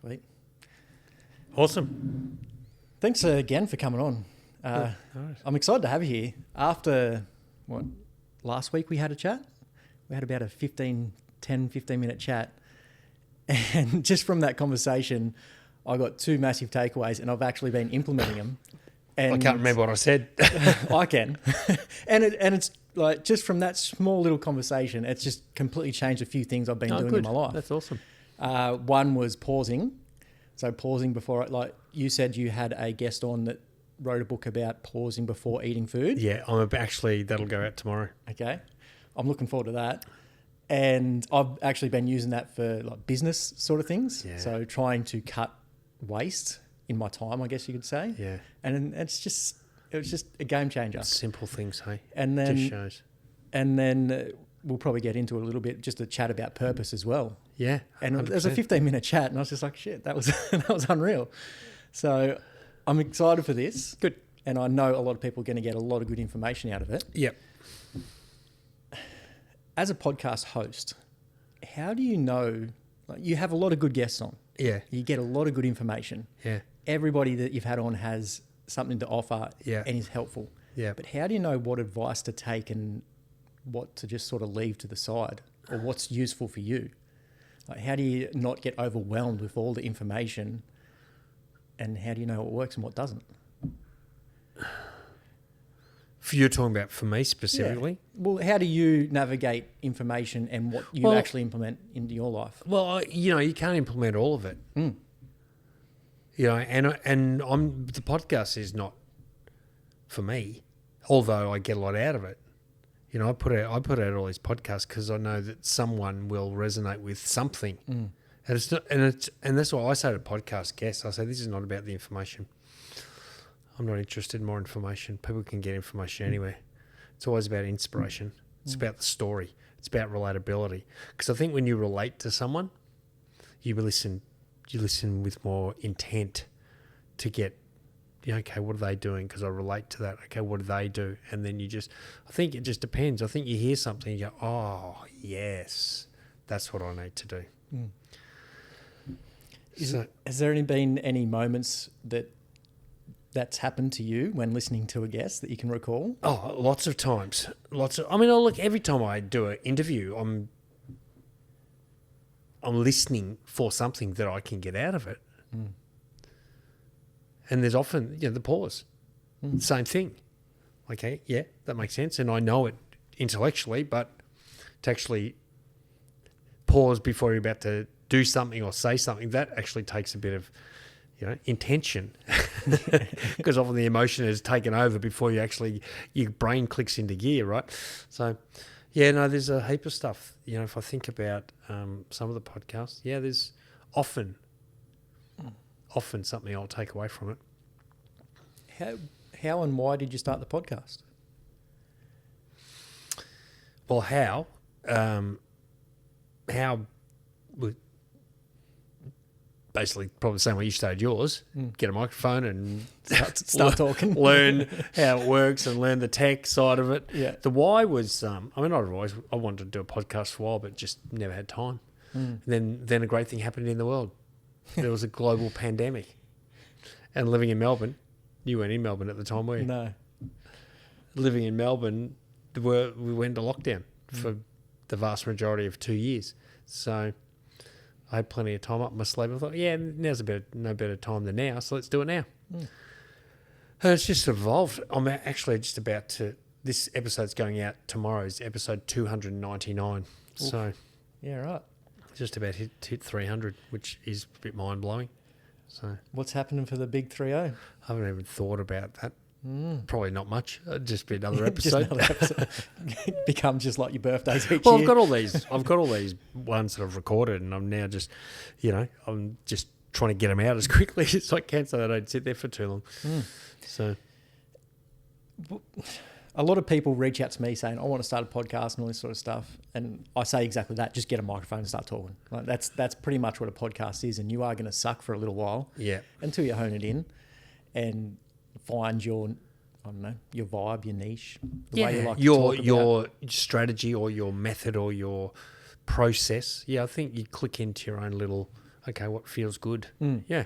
Sweet. Awesome. Thanks again for coming on. Nice. I'm excited to have you here. After, last week we had a chat? We had about a 15-minute chat. And just from that conversation, I got 2 massive takeaways, and I've actually been implementing them. And I can't remember what I said. I can. and it's like just from that small little conversation, it's just completely changed a few things I've been doing in my life. That's awesome. One was pausing. So pausing before, like you said, you had a guest on that wrote a book about pausing before eating food. Yeah, that'll go out tomorrow. Okay. I'm looking forward to that. And I've actually been using that for like business sort of things. Yeah. So trying to cut waste in my time, I guess you could say. Yeah. And it was just a game changer. Simple things, hey? And then, just shows. And then we'll probably get into it a little bit, just a chat about purpose as well. Yeah. And 100%. it was a 15-minute chat, and I was just like, shit, that was unreal. So I'm excited for this. Good. And I know a lot of people are going to get a lot of good information out of it. Yep. As a podcast host, how do you know, like, you have a lot of good guests on. Yeah. You get a lot of good information. Yeah. Everybody that you've had on has something to offer and is helpful. Yeah. But how do you know what advice to take and what to just sort of leave to the side, or what's useful for you? Like, how do you not get overwhelmed with all the information, and how do you know what works and what doesn't? You're talking about for me specifically? Yeah. Well, how do you navigate information and what you actually implement into your life? Well, you can't implement all of it. Mm. And the podcast is not for me, although I get a lot out of it. I put out all these podcasts because I know that someone will resonate with something, and it's not, and that's why I say to podcast guests, I say this is not about the information. I'm not interested in more information. People can get information anywhere. It's always about inspiration. It's about the story. It's about relatability. Because I think when you relate to someone, you listen with more intent to get, okay, what are they doing? Because I relate to that. Okay, what do they do? And then I think it just depends. I think you hear something and you go, oh, yes, that's what I need to do. Mm. Has there been any moments that's happened to you when listening to a guest that you can recall? Oh, lots of times. Look, every time I do an interview, I'm listening for something that I can get out of it. Mm. And there's often, the pause. Same thing. Okay, yeah, that makes sense. And I know it intellectually, but to actually pause before you're about to do something or say something, that actually takes a bit of, intention. Because often the emotion is taken over before your brain clicks into gear, right? So, there's a heap of stuff. If I think about some of the podcasts, there's often something I'll take away from it. How and why did you start the podcast? Well, how basically probably the same way you started yours. Get a microphone and start talking. Learn how it works and learn the tech side of it. Yeah. The why was, I wanted to do a podcast for a while, but just never had time. And then a great thing happened in the world. There was a global pandemic. And living in Melbourne, you weren't in Melbourne at the time, were you? No. Living in Melbourne, we went into lockdown for the vast majority of 2 years. So I had plenty of time up my sleeve. I thought, now's no better time than now, so let's do it now. And it's just evolved. I'm actually just about to, this episode's going out tomorrow, is episode 299. Oof. So yeah, right. Just about hit 300, which is a bit mind-blowing. So what's happening for the big 3-0? I haven't even thought about that. Probably not much. It'd just be another episode. Becomes just like your birthdays each year. Well, I've got all these ones that I've recorded, and I'm now just, I'm just trying to get them out as quickly as I can so they don't sit there for too long. So, a lot of people reach out to me saying, I want to start a podcast and all this sort of stuff. And I say exactly that. Just get a microphone and start talking. Like that's pretty much what a podcast is. And you are going to suck for a little while. Yeah. Until you hone it in and find your vibe, your niche, the way you like to talk about. Your strategy or your method or your process. Yeah, I think you click into your own little okay, what feels good? Yeah.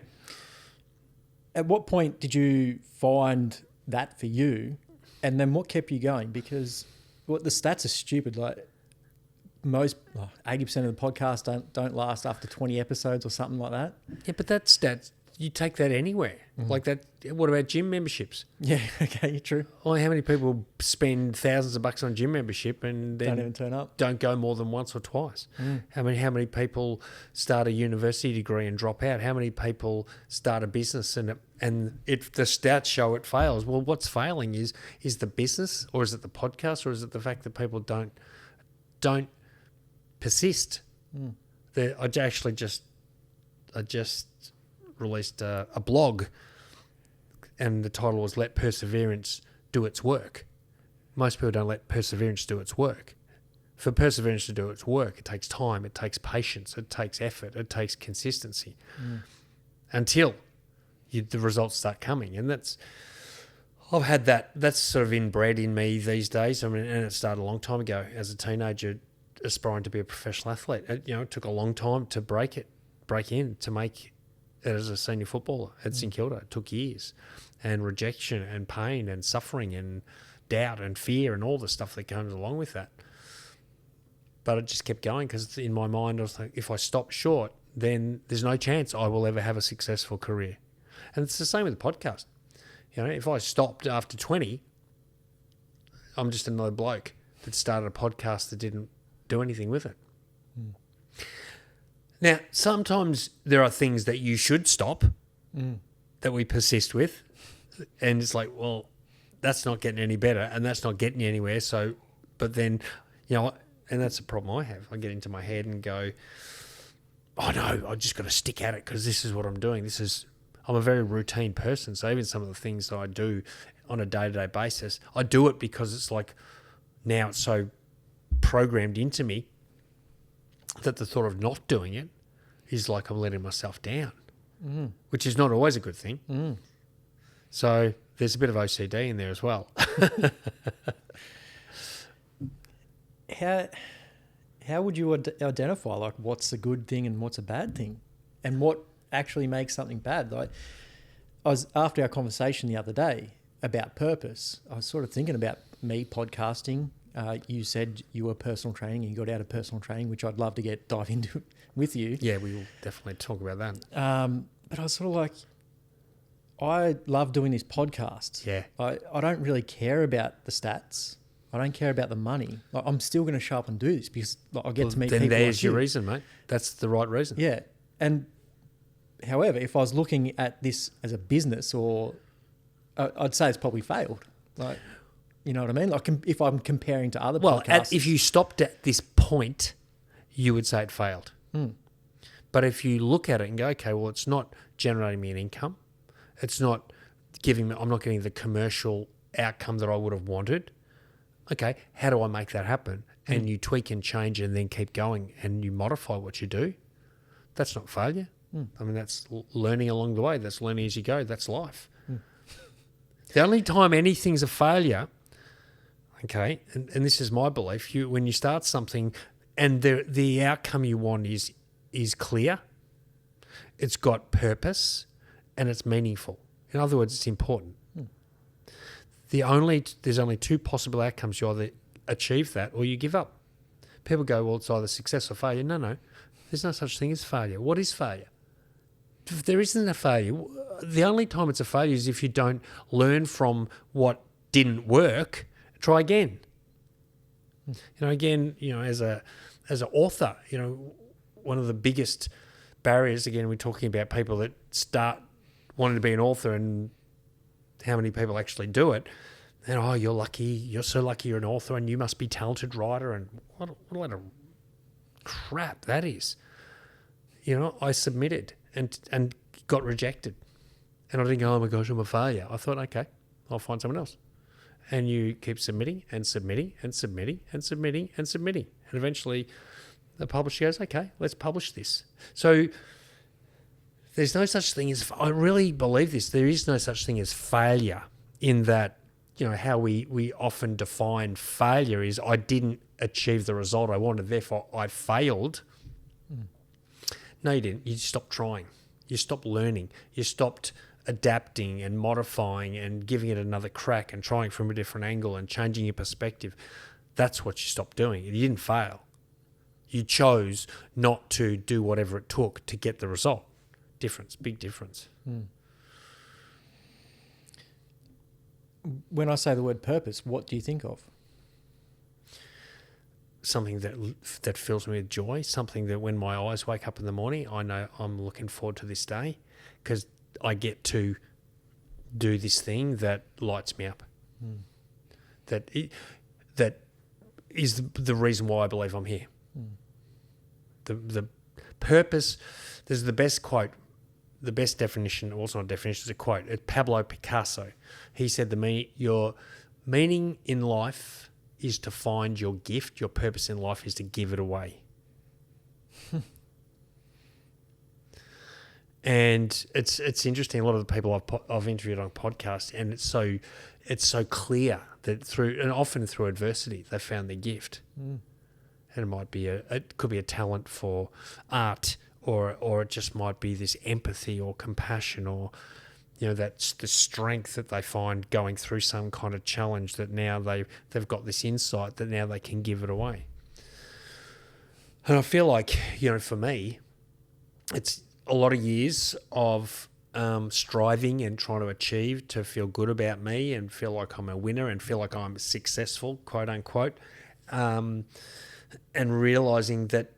At what point did you find that for you? And then what kept you going? Because the stats are stupid. Like most 80% of the podcasts don't last after 20 episodes or something like that. Yeah, but that's you take that anywhere. Like that. What about gym memberships? Yeah, okay, true. Oh, how many people spend thousands of bucks on gym membership and then Don't even turn up. Don't go more than once or twice? How many people start a university degree and drop out? How many people start a business and if the stats show it fails? Well, what's failing is the business, or is it the podcast, or is it the fact that people don't persist? I just released a blog, and the title was "Let Perseverance Do Its Work." Most people don't let perseverance do its work. For perseverance to do its work, it takes time, it takes patience, it takes effort, it takes consistency until the results start coming. And I've had that's sort of inbred in me these days. I mean, and it started a long time ago as a teenager, aspiring to be a professional athlete. It took a long time to break in to make it as a senior footballer at St Kilda. It took years, and rejection and pain and suffering and doubt and fear and all the stuff that comes along with that. But it just kept going because in my mind I was like, if I stop short, then there's no chance I will ever have a successful career. And it's the same with the podcast. If I stopped after 20, I'm just another bloke that started a podcast that didn't do anything with it. Now, sometimes there are things that you should stop that we persist with. And it's like, well, that's not getting any better and that's not getting you anywhere. So, but then, and that's a problem I have. I get into my head and go, oh no, I just got to stick at it because this is what I'm doing. I'm a very routine person. So even some of the things that I do on a day-to-day basis, I do it because it's like now it's so programmed into me that the thought of not doing it is like I'm letting myself down, which is not always a good thing. So there's a bit of OCD in there as well. How would you identify like what's a good thing and what's a bad thing, and what actually makes something bad? Like after our conversation the other day about purpose, I was sort of thinking about me podcasting. You said you were personal training and you got out of personal training, which I'd love to dive into with you. Yeah, we will definitely talk about that. But I was sort of like, I love doing this podcast. Yeah. I don't really care about the stats. I don't care about the money. Like, I'm still going to show up and do this because I get to meet people. Then there's like your you. reason, mate. That's the right reason. Yeah. And however, if I was looking at this as a business, or I'd say it's probably failed. Like, you know what I mean? Like if I'm comparing to other podcasts. If you stopped at this point, you would say it failed. But if you look at it and go, okay, well, it's not generating me an income. It's not I'm not getting the commercial outcome that I would have wanted. Okay, how do I make that happen? And you tweak and change and then keep going and you modify what you do. That's not failure. I mean, that's learning along the way. That's learning as you go. That's life. The only time anything's a failure, okay, and this is my belief, when you start something and the outcome you want is clear, it's got purpose, and it's meaningful. In other words, it's important. There's only two possible outcomes. You either achieve that or you give up. People go, well, it's either success or failure. No. There's no such thing as failure. What is failure? If there isn't a failure, the only time it's a failure is if you don't learn from what didn't work, try again. Again, as an author, one of the biggest barriers, again, we're talking about people that start wanting to be an author and how many people actually do it. And, you're lucky, you're so lucky you're an author and you must be a talented writer, and what a lot of crap that is. I submitted and got rejected. And I didn't go, oh my gosh, I'm a failure. I thought, okay, I'll find someone else. And you keep submitting and submitting and submitting and submitting and submitting. And eventually the publisher goes, okay, let's publish this. So there's no such thing as, I really believe this, there is no such thing as failure, in that, how we often define failure is I didn't achieve the result I wanted, therefore I failed. No, you didn't. You stopped trying. You stopped learning. You stopped adapting and modifying and giving it another crack and trying from a different angle and changing your perspective. That's what you stopped doing. You didn't fail. You chose not to do whatever it took to get the result. Difference, big difference. When I say the word purpose, what do you think of? Something that fills me with joy, something that when my eyes wake up in the morning, I know I'm looking forward to this day because I get to do this thing that lights me up. That is the reason why I believe I'm here. The purpose, there's the best quote, the best definition, well, it's not a definition, it's a quote. It's Pablo Picasso. He said to me, your meaning in life is to find your gift. Your purpose in life is to give it away. And it's interesting. A lot of the people I've interviewed on podcasts, and it's so clear that often through adversity, they found their gift. And it might be it could be a talent for art, or it just might be this empathy or compassion, or that's the strength that they find going through some kind of challenge, that now they've got this insight that now they can give it away. And I feel like, for me, it's a lot of years of striving and trying to achieve to feel good about me and feel like I'm a winner and feel like I'm successful, quote unquote, and realising that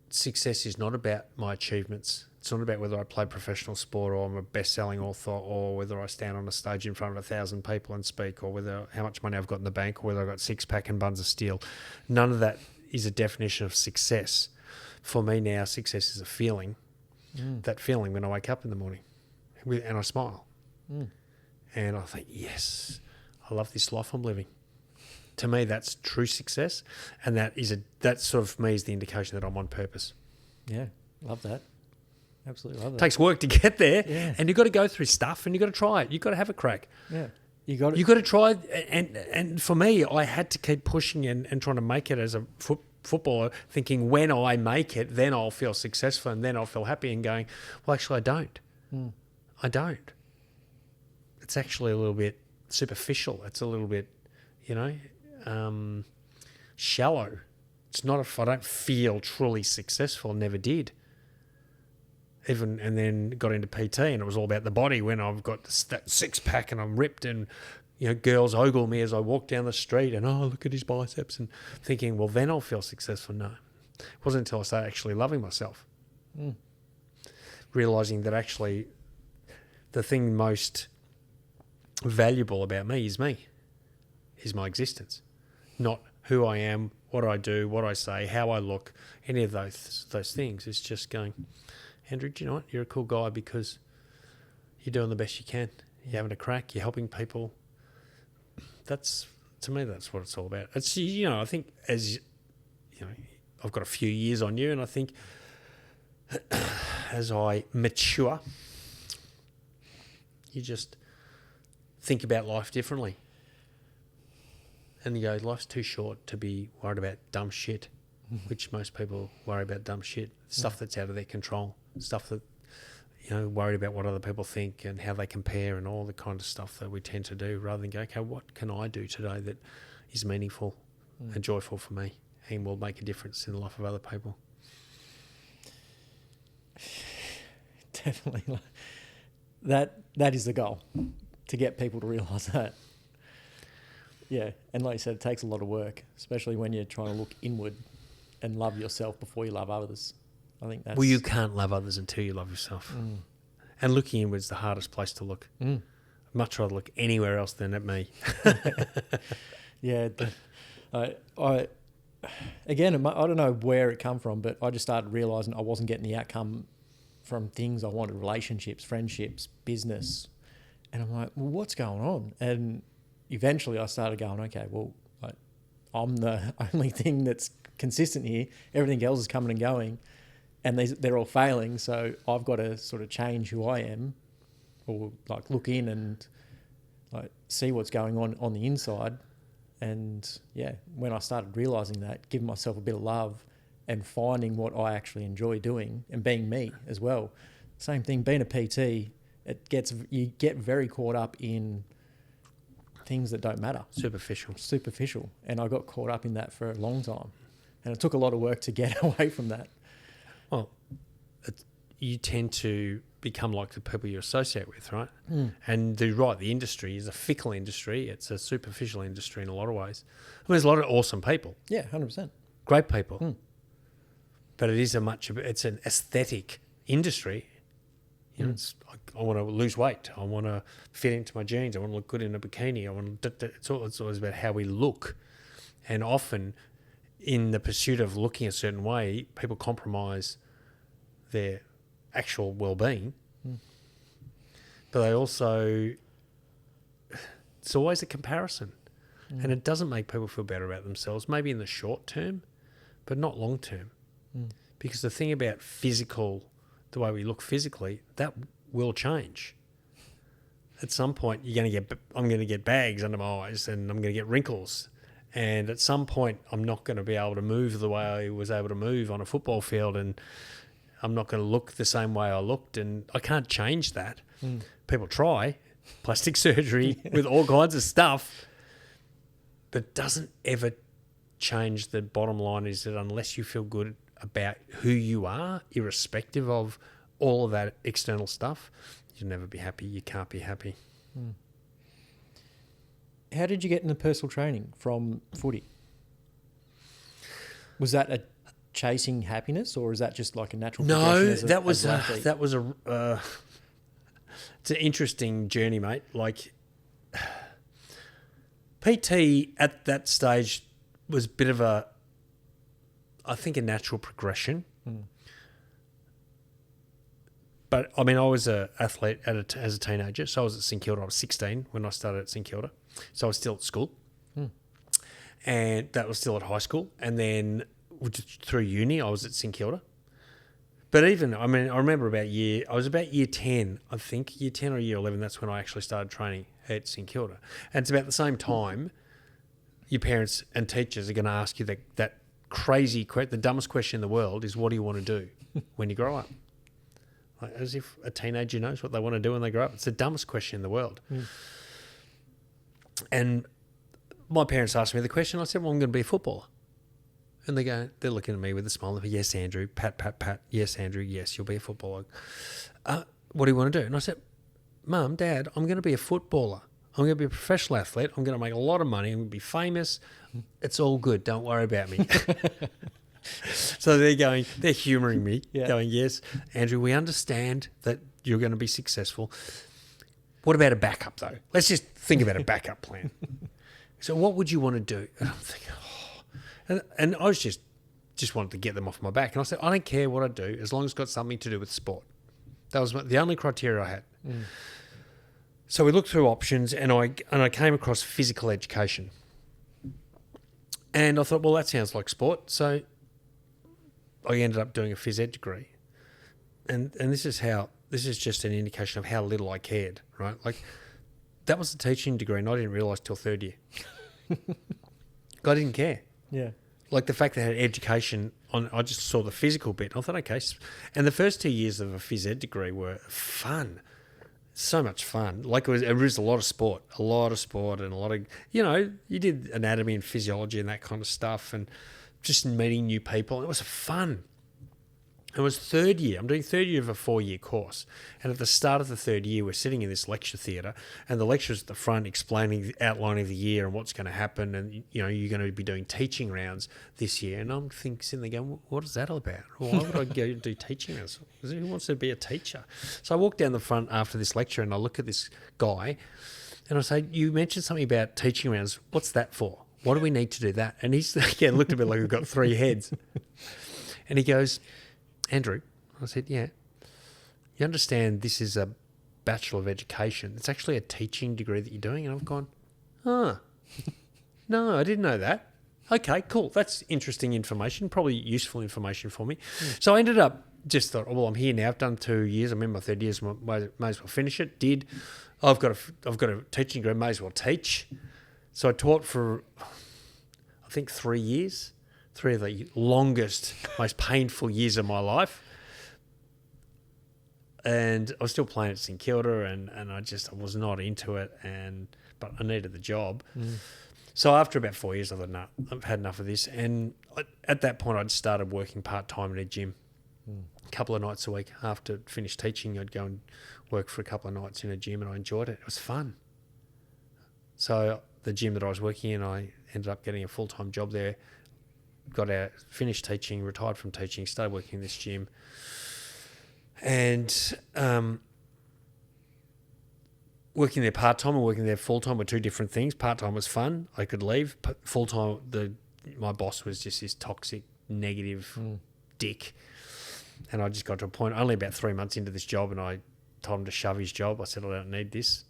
success is not about my achievements. It's not about whether I play professional sport or I'm a best-selling author, or whether I stand on a stage in front of 1,000 people and speak, or whether how much money I've got in the bank, or whether I've got six-pack and buns of steel. None of that is a definition of success. For me now, success is a feeling. That feeling when I wake up in the morning and I smile. And I think, yes, I love this life I'm living. To me, that's true success. And that sort of, for me, is the indication that I'm on purpose. Yeah, love that. Absolutely love that. It takes work to get there, Yeah. and you've got to go through stuff, and you've got to try it. You've got to have a crack. Yeah, you got to try. And for me, I had to keep pushing and trying to make it as a footballer, thinking when I make it, then I'll feel successful and then I'll feel happy, and going, well, actually, I don't. I don't. It's actually a little bit superficial. It's a little bit, shallow. It's not if I don't feel truly successful, never did. And then got into PT, and it was all about the body when I've got that six-pack and I'm ripped, and girls ogle me as I walk down the street and, oh, look at his biceps, and thinking, well, then I'll feel successful. No. It wasn't until I started actually loving myself. Realising that actually the thing most valuable about me, is my existence. Not who I am, what I do, what I say, how I look, any of those things. It's just going, Andrew, do you know what? You're a cool guy because you're doing the best you can. You're having a crack. You're helping people. To me, that's what it's all about. It's, I think I've got a few years on you, and I think as I mature, you just think about life differently. And you go, life's too short to be worried about dumb shit, which most people worry about dumb shit, stuff that's out of their control, stuff that, worried about what other people think and how they compare and all the kind of stuff that we tend to do, rather than go, okay, what can I do today that is meaningful and joyful for me and will make a difference in the life of other people? Definitely. That is the goal, to get people to realise that. Yeah, and like you said, it takes a lot of work, especially when you're trying to look inward and love yourself before you love others. I think that's... Well, you can't love others until you love yourself. And looking inward's the hardest place to look. I'd much rather look anywhere else than at me. Yeah. I again, I don't know where it come from, but I just started realising I wasn't getting the outcome from things I wanted: relationships, friendships, business. And I'm like, well, what's going on? And eventually I started going, okay, well, I'm the only thing that's consistent here. Everything else is coming and going, and they're all failing. So I've got to sort of change who I am, or look in and see what's going on the inside. And yeah, when I started realising that, giving myself a bit of love and finding what I actually enjoy doing and being me as well. Same thing, being a PT, you get very caught up in things that don't matter. Superficial. And I got caught up in that for a long time. And it took a lot of work to get away from that. Well, you tend to become like the people you associate with, right? And the industry is a fickle industry. It's a superficial industry in a lot of ways. I mean, there's a lot of awesome people. Yeah, 100%. Great people. But it's an aesthetic industry. You know, I want to lose weight. I want to fit into my jeans. I want to look good in a bikini. It's always about how we look. And often in the pursuit of looking a certain way, people compromise their actual well-being. But they also, it's always a comparison. And it doesn't make people feel better about themselves, maybe in the short term, but not long term. Because the thing about the way we look physically, that will change. At some point, I'm going to get bags under my eyes, and I'm going to get wrinkles. And at some point, I'm not going to be able to move the way I was able to move on a football field, and I'm not going to look the same way I looked, and I can't change that. People try plastic surgery with all kinds of stuff, but it doesn't ever change. The bottom line is that unless you feel good about who you are, irrespective of all of that external stuff, you'll never be happy. You can't be happy. How did you get into personal training from footy? Was that a chasing happiness, or is that just like a natural progression? That was it's an interesting journey, mate. Like PT at that stage was a bit of a natural progression. But I mean, I was an athlete as a teenager. So I was at St Kilda. I was 16 when I started at St Kilda. So I was still at school. And that was still at high school. And then through uni, I was at St Kilda. But I remember I was about year 10, I think, year 10 or year 11, that's when I actually started training at St Kilda. And it's about the same time your parents and teachers are going to ask you that crazy, the dumbest question in the world is, what do you want to do when you grow up? Like, as if a teenager knows what they want to do when they grow up. It's the dumbest question in the world. And my parents asked me the question. I said, well, I'm going to be a footballer. And they're looking at me with a smile. Yes, Andrew. Pat, pat, pat. Yes, Andrew. Yes, you'll be a footballer. What do you want to do? And I said, Mum, Dad, I'm going to be a footballer. I'm going to be a professional athlete. I'm going to make a lot of money. I'm going to be famous. It's all good. Don't worry about me. So they're humouring me, going, yes, Andrew, we understand that you're going to be successful. What about a backup, though? Let's just think about a backup plan. So what would you want to do? And I'm thinking, and I was just wanted to get them off my back. And I said, I don't care what I do as long as it's got something to do with sport. That was the only criteria I had. So we looked through options, and I came across physical education. And I thought, well, that sounds like sport. So I ended up doing a phys ed degree. And this is just an indication of how little I cared, right? Like, that was a teaching degree, and I didn't realise till third year. I didn't care. Yeah. Like the fact that I had education I just saw the physical bit. I thought, okay. And the first 2 years of a phys ed degree were fun. So much fun. Like it was a lot of sport and a lot of, you did anatomy and physiology and that kind of stuff and just meeting new people. It was fun. It was third year. I'm doing third year of a 4-year course. And at the start of the third year, we're sitting in this lecture theatre and the lecturer's at the front explaining, outlining the year and what's going to happen. And, you're going to be doing teaching rounds this year. And I'm sitting there going, what is that all about? Why would I go do teaching rounds? Who wants to be a teacher? So I walk down the front after this lecture and I look at this guy and I say, you mentioned something about teaching rounds. What's that for? Why do we need to do that? And he's looked at me like we've got 3 heads. And he goes, Andrew, I said, yeah, you understand this is a Bachelor of Education. It's actually a teaching degree that you're doing. And I've gone, no, I didn't know that. Okay, cool. That's interesting information, probably useful information for me. So I ended up just thought, well, I'm here now. I've done 2 years. I'm in my third year, so may as well finish it. Did. I've got a teaching degree, may as well teach. So I taught for, I think, 3 years. 3 of the longest, most painful years of my life. And I was still playing at St Kilda, and I was not into it, but I needed the job. So after about 4 years, I thought, no, I've had enough of this. And at that point, I'd started working part-time in a gym. A couple of nights a week. After finished teaching, I'd go and work for a couple of nights in a gym, and I enjoyed it. It was fun. So the gym that I was working in, I ended up getting a full-time job there. Got out, finished teaching, retired from teaching, started working in this gym. And working there part-time and working there full-time were two different things. Part-time was fun. I could leave. Full-time, my boss was just this toxic, negative dick. And I just got to a point, only about 3 months into this job, and I told him to shove his job. I said, I don't need this.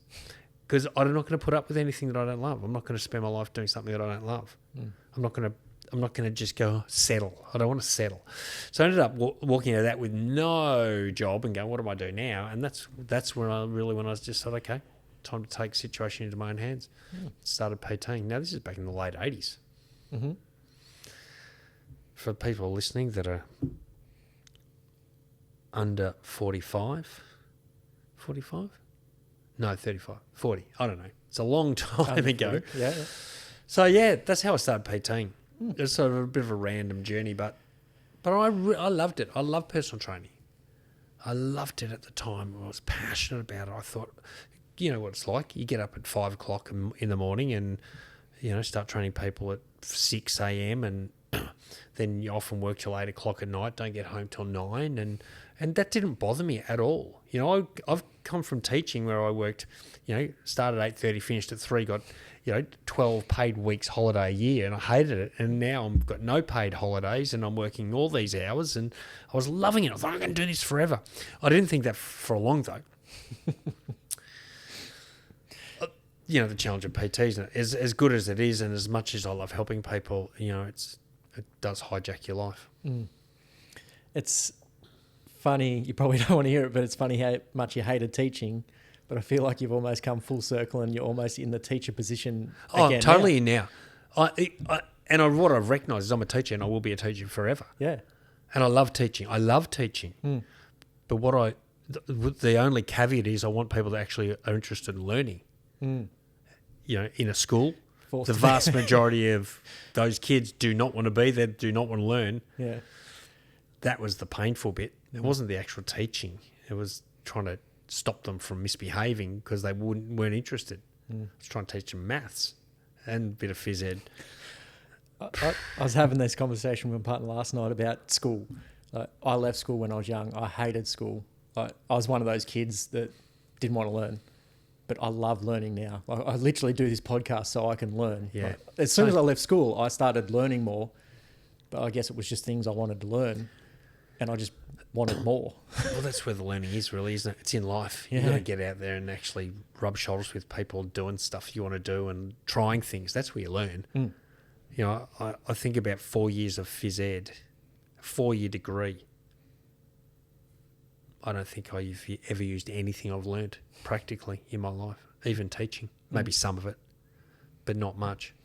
Because I'm not going to put up with anything that I don't love. I'm not going to spend my life doing something that I don't love. I'm not going to just go settle. I don't want to settle. So I ended up walking out of that with no job and going, what do I do now? And that's when I just thought, okay, time to take the situation into my own hands. Started PT-ing. Now, this is back in the late 80s. Mm-hmm. For people listening that are under 45? No, 35. 40. I don't know. It's a long time ago. Yeah. So, yeah, that's how I started PTing. It's sort of a bit of a random journey, but I loved it. I love personal training. I loved it at the time. I was passionate about it. I thought, you know what it's like. You get up at 5 o'clock in the morning and, start training people at 6 a.m. and then you often work till 8 o'clock at night, don't get home till 9. And that didn't bother me at all. I've come from teaching where I worked, started at 8:30, finished at 3, got, 12 paid weeks holiday a year, and I hated it. And now I've got no paid holidays and I'm working all these hours, and I was loving it. I thought, I'm going to do this forever. I didn't think that for long, though. The challenge of PT, isn't it? As good as it is, and as much as I love helping people, it does hijack your life. It's funny, you probably don't want to hear it, but it's funny how much you hated teaching, but I feel like you've almost come full circle and you're almost in the teacher position again. Oh, totally now. What I've recognised is I'm a teacher and I will be a teacher forever. Yeah. And I love teaching. But the only caveat is I want people that actually are interested in learning. In a school, the vast majority of those kids do not want to be there, do not want to learn. Yeah. That was the painful bit. It wasn't the actual teaching. It was trying to stop them from misbehaving because they weren't interested. I was trying to teach them maths and a bit of phys ed. I was having this conversation with my partner last night about school. I left school when I was young. I hated school. I was one of those kids that didn't want to learn. But I love learning now. I literally do this podcast so I can learn. Yeah. As soon as I left school, I started learning more. But I guess it was just things I wanted to learn, and I just wanted more. Well, that's where the learning is, really, isn't it? It's in life. Yeah. You've got to get out there and actually rub shoulders with people doing stuff you want to do and trying things. That's where you learn. I think about 4 years of phys ed, a 4-year degree. I don't think I've ever used anything I've learned practically in my life, even teaching. Maybe some of it, but not much.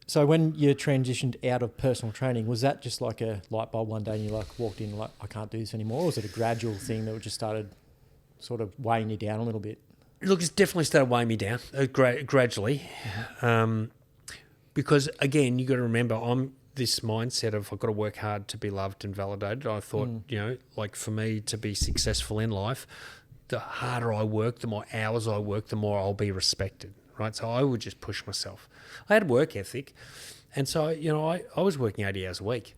So when you transitioned out of personal training, was that just like a light bulb one day and you walked in like, I can't do this anymore? Or was it a gradual thing that just started sort of weighing you down a little bit? Look, it's definitely started weighing me down gradually. Because, again, you got to remember, I'm this mindset of I've got to work hard to be loved and validated. I thought, for me to be successful in life, the harder I work, the more hours I work, the more I'll be respected, right? So I would just push myself. I had work ethic. And so, I was working 80 hours a week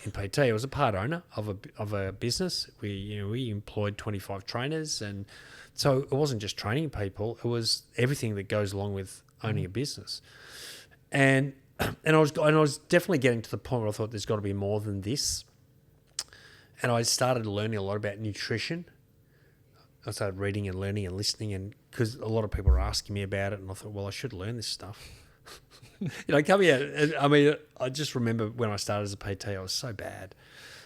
in PT. I was a part owner of a business. We employed 25 trainers. And so it wasn't just training people. It was everything that goes along with owning a business. And I was definitely getting to the point where I thought there's got to be more than this. And I started learning a lot about nutrition. I started reading and learning and listening, and because a lot of people were asking me about it, and I thought, well, I should learn this stuff. Coming out, I just remember when I started as a PT, I was so bad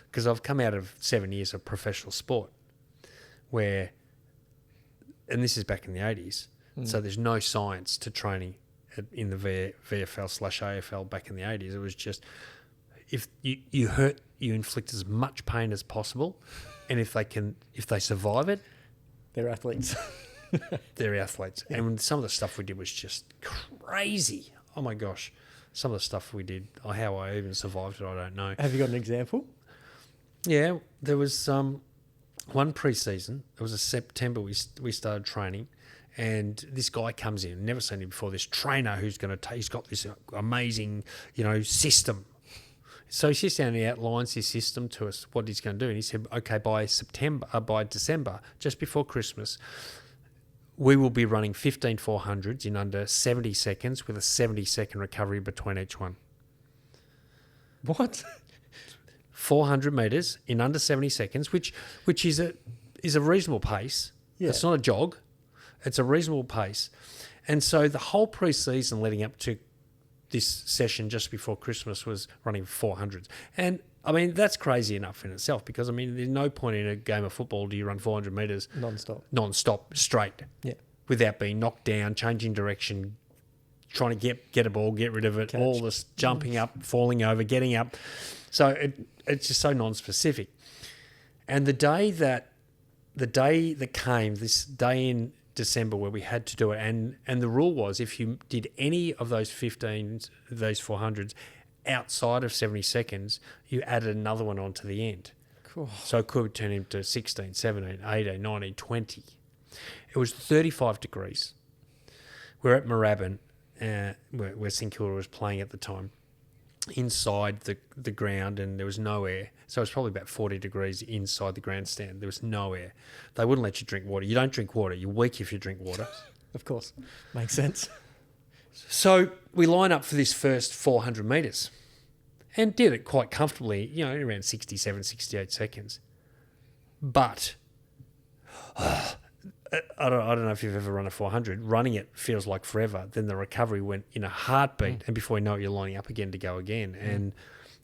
because I've come out of 7 years of professional sport and this is back in the 80s, so there's no science to training in the VFL/AFL back in the 80s. It was just, if you hurt, you inflict as much pain as possible, and if they survive it, They're athletes. they're athletes. Yeah. And some of the stuff we did was just crazy. Oh my gosh. Some of the stuff we did, how I even survived it, I don't know. Have you got an example? Yeah, there was one pre-season. It was a September. We started training, and this guy comes in. Never seen him before. This trainer who's he's got this amazing, system. So he sits down and he outlines his system to us, what he's going to do. And he said, okay, by December, just before Christmas, we will be running 15 400s in under 70 seconds with a 70-second recovery between each one. What? 400 metres in under 70 seconds, which is a reasonable pace. Yeah. It's not a jog. It's a reasonable pace. And so the whole pre-season leading up to this session just before Christmas was running 400s. And, I mean, that's crazy enough in itself because, I mean, there's no point in a game of football do you run 400 metres non-stop, straight, without being knocked down, changing direction, trying to get a ball, get rid of it, catch. All this jumping up, falling over, getting up. So it's just so non-specific. And the day that came, this day in December where we had to do it, and the rule was if you did any of those 15s, those 400s, outside of 70 seconds, you added another one onto the end. Cool. So it could turn into 16, 17, 18, 19, 20. It was 35 degrees. We're at Moorabbin, where St Kilda was playing at the time, inside the ground, and there was no air. So it was probably about 40 degrees inside the grandstand. There was no air. They wouldn't let you drink water. You don't drink water. You're weak if you drink water. Of course. Makes sense. So we line up for this first 400 metres and did it quite comfortably, around 67, 68 seconds. But I don't know if you've ever run a 400. Running it feels like forever. Then the recovery went in a heartbeat, and before you know it, you're lining up again to go again.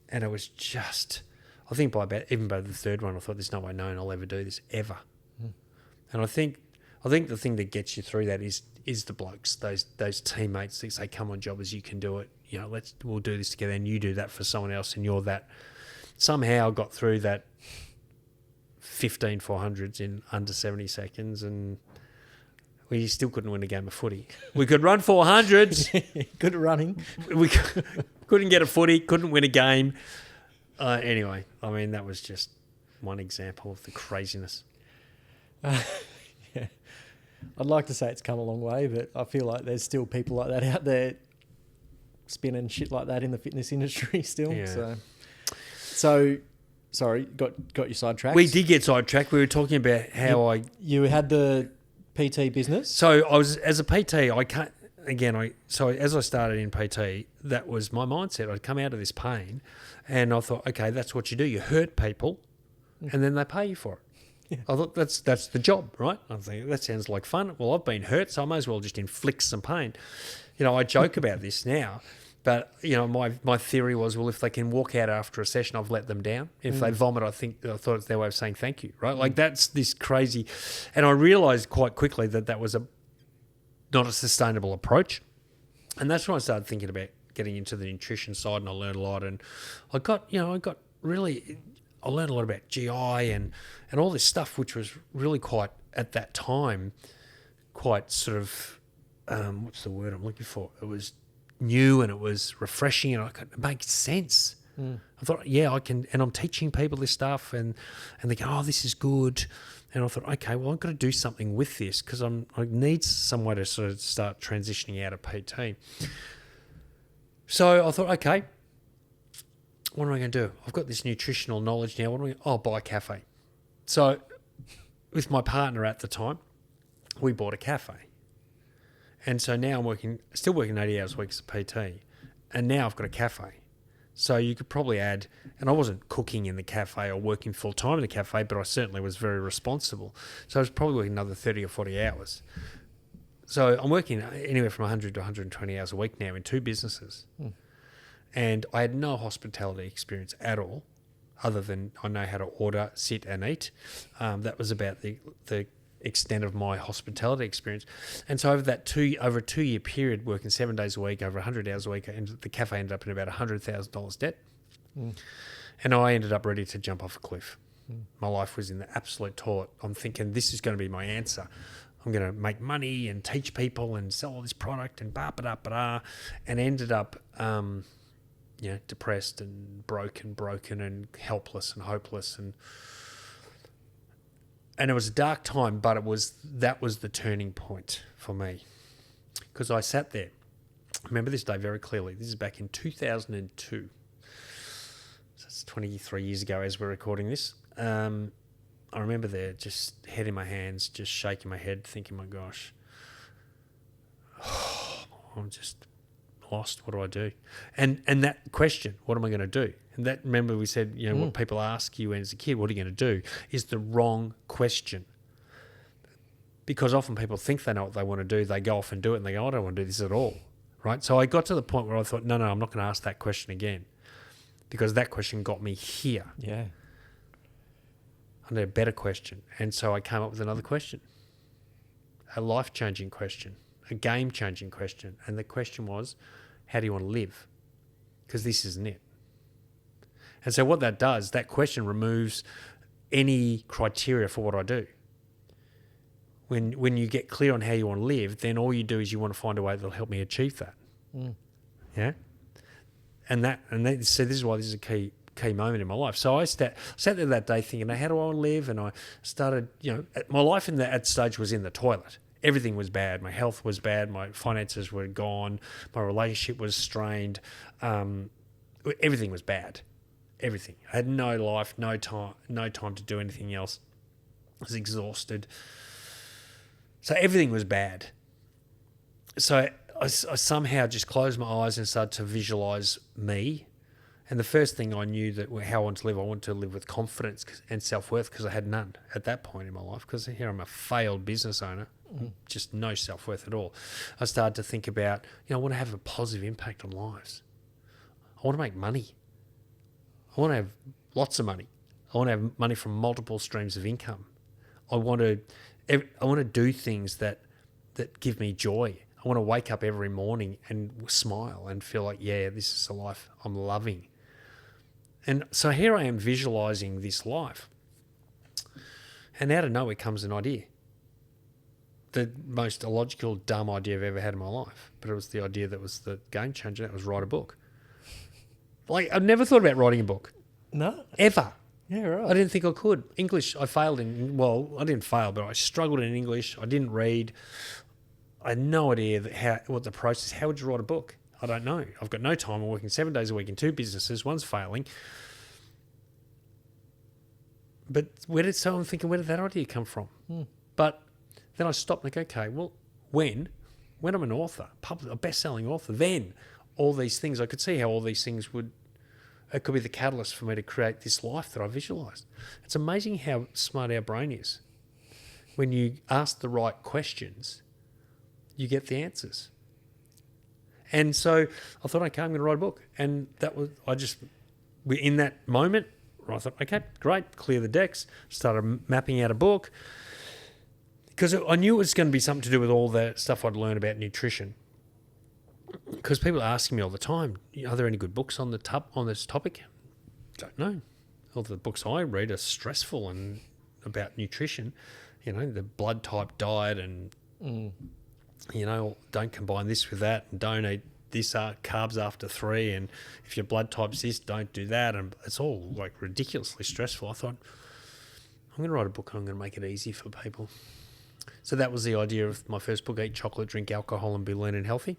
And it was just, I think by the third one, I thought there's no way known I'll ever do this ever. And I think the thing that gets you through that is the blokes, those teammates that say, "Come on, jobbers, you can do it. We'll do this together." And you do that for someone else, and you're that. Somehow got through that 15 400s in under 70 seconds, and we still couldn't win a game of footy. We could run 400s. Good at running. We couldn't get a footy, couldn't win a game. Anyway, I mean, that was just one example of the craziness. Yeah. I'd like to say it's come a long way, but I feel like there's still people like that out there spinning shit like that in the fitness industry still. Yeah. So sorry, got you sidetracked. We did get sidetracked. We were talking about how you had the PT business. So I was, as a PT, as I started in PT, that was my mindset. I'd come out of this pain and I thought, okay, that's what you do. You hurt people and then they pay you for it. Yeah. I thought that's the job, right? I think that sounds like fun. Well, I've been hurt, so I might as well just inflict some pain. I joke about this now, but my theory was, well, if they can walk out after a session, I've let them down. If they vomit, I thought it's their way of saying thank you, right? Like that's this crazy, and I realised quite quickly that was not a sustainable approach, and that's when I started thinking about getting into the nutrition side, and I learned a lot, and I learned a lot about GI and all this stuff, which was really quite, at that time, quite sort of, what's the word I'm looking for? It was new and it was refreshing and it makes sense. I thought, yeah, I can, and I'm teaching people this stuff and they go, oh, this is good. And I thought, okay, well, I've got to do something with this because I need some way to sort of start transitioning out of PT. So I thought, okay, what am I going to do? I've got this nutritional knowledge now. I'll buy a cafe. So with my partner at the time, we bought a cafe. And so now I'm still working 80 hours a week as a PT. And now I've got a cafe. So you could probably add, and I wasn't cooking in the cafe or working full time in the cafe, but I certainly was very responsible. So I was probably working another 30 or 40 hours. So I'm working anywhere from 100 to 120 hours a week now in two businesses. And I had no hospitality experience at all, other than I know how to order, sit and eat. That was about the extent of my hospitality experience. And so over a 2-year period, working 7 days a week, over 100 hours a week, and the cafe ended up in about $100,000 debt. And I ended up ready to jump off a cliff. My life was in the absolute toilet. I'm thinking, this is going to be my answer. I'm going to make money and teach people and sell all this product and ba-ba-da-ba-da, and ended up, depressed and broken and helpless and hopeless. And it was a dark time, but that was the turning point for me, because I sat there. I remember this day very clearly. This is back in 2002. So it's 23 years ago as we're recording this. I remember there, just head in my hands, just shaking my head, thinking, my gosh, I'm just lost. What do I do? And that question, what am I going to do? And that, remember we said, what people ask you as a kid, what are you going to do, is the wrong question. Because often people think they know what they want to do, they go off and do it, and they go, I don't want to do this at all, right? So I got to the point where I thought, no, I'm not going to ask that question again, because that question got me here. Yeah. I need a better question. And so I came up with another question, a life-changing question, a game-changing question. And the question was, how do you want to live? Because this isn't it. And so what that does, that question removes any criteria for what I do. When you get clear on how you want to live, then all you do is you want to find a way that'll help me achieve that. Yeah? So this is why this is a key moment in my life. So I sat there that day thinking, how do I want to live? And I started, my life at that stage was in the toilet. Everything was bad. My health was bad. My finances were gone. My relationship was strained. Everything was bad. Everything. I had no life, no time to do anything else. I was exhausted. So everything was bad. So I somehow just closed my eyes and started to visualize me. And the first thing I knew that how I wanted to live with confidence and self-worth, because I had none at that point in my life, because here I'm a failed business owner, just no self-worth at all. I started to think about, I want to have a positive impact on lives. I want to make money. I want to have lots of money. I want to have money from multiple streams of income. I want to do things that give me joy. I want to wake up every morning and smile and feel like, this is a life I'm loving. And so here I am visualizing this life. And out of nowhere comes an idea. The most illogical, dumb idea I've ever had in my life. But it was the idea that was the game changer. That was write a book. Like, I've never thought about writing a book. No. Ever. Yeah, right. I didn't think I could. English, I failed in, I didn't fail, but I struggled in English. I didn't read. I had no idea what the process, how would you write a book? I don't know. I've got no time. I'm working 7 days a week in 2 businesses. One's failing. But I'm thinking, where did that idea come from? But then I stopped and go, okay, well, when I'm an author, a best-selling author, then all these things, I could see how all these things it could be the catalyst for me to create this life that I visualized. It's amazing how smart our brain is. When you ask the right questions, you get the answers. And so I thought, okay, I'm going to write a book. And in that moment, I thought, okay, great, clear the decks, started mapping out a book. Because I knew it was going to be something to do with all the stuff I'd learned about nutrition. Because people are asking me all the time, are there any good books on this topic? Don't know. All the books I read are stressful and about nutrition. The blood type diet and... don't combine this with that, and don't eat this carbs after 3, and if your blood type's this, don't do that, and it's all like ridiculously stressful. I thought, I'm going to write a book and I'm going to make it easy for people. So that was the idea of my first book, Eat Chocolate, Drink Alcohol and Be Lean and Healthy,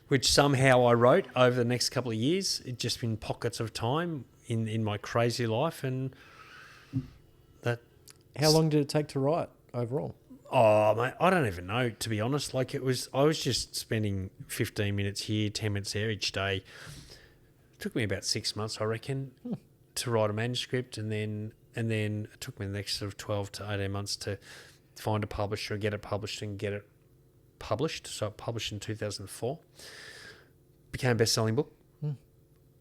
which somehow I wrote over the next couple of years. It's just been pockets of time in my crazy life, and that. How long did it take to write overall? Oh, mate, I don't even know, to be honest. I was just spending 15 minutes here, 10 minutes there each day. It took me about 6 months, I reckon, to write a manuscript, and then it took me the next sort of 12 to 18 months to find a publisher, get it published and get it published. So I published in 2004. Became a best-selling book.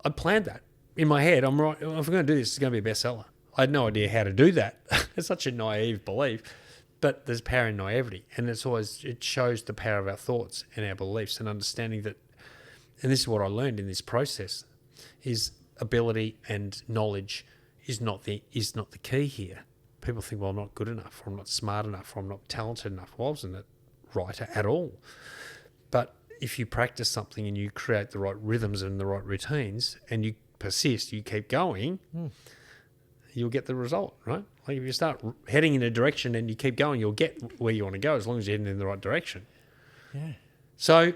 I planned that. In my head, I'm right, if I'm going to do this, it's going to be a bestseller. I had no idea how to do that. It's such a naive belief. But there's power in naivety, and it shows the power of our thoughts and our beliefs, and understanding that. And this is what I learned in this process: is ability and knowledge is not the key here. People think, well, I'm not good enough, or I'm not smart enough, or I'm not talented enough. Well, I wasn't a writer at all. But if you practice something and you create the right rhythms and the right routines, and you persist, you keep going, you'll get the result, right? Like if you start heading in a direction and you keep going, you'll get where you want to go as long as you're heading in the right direction. Yeah. So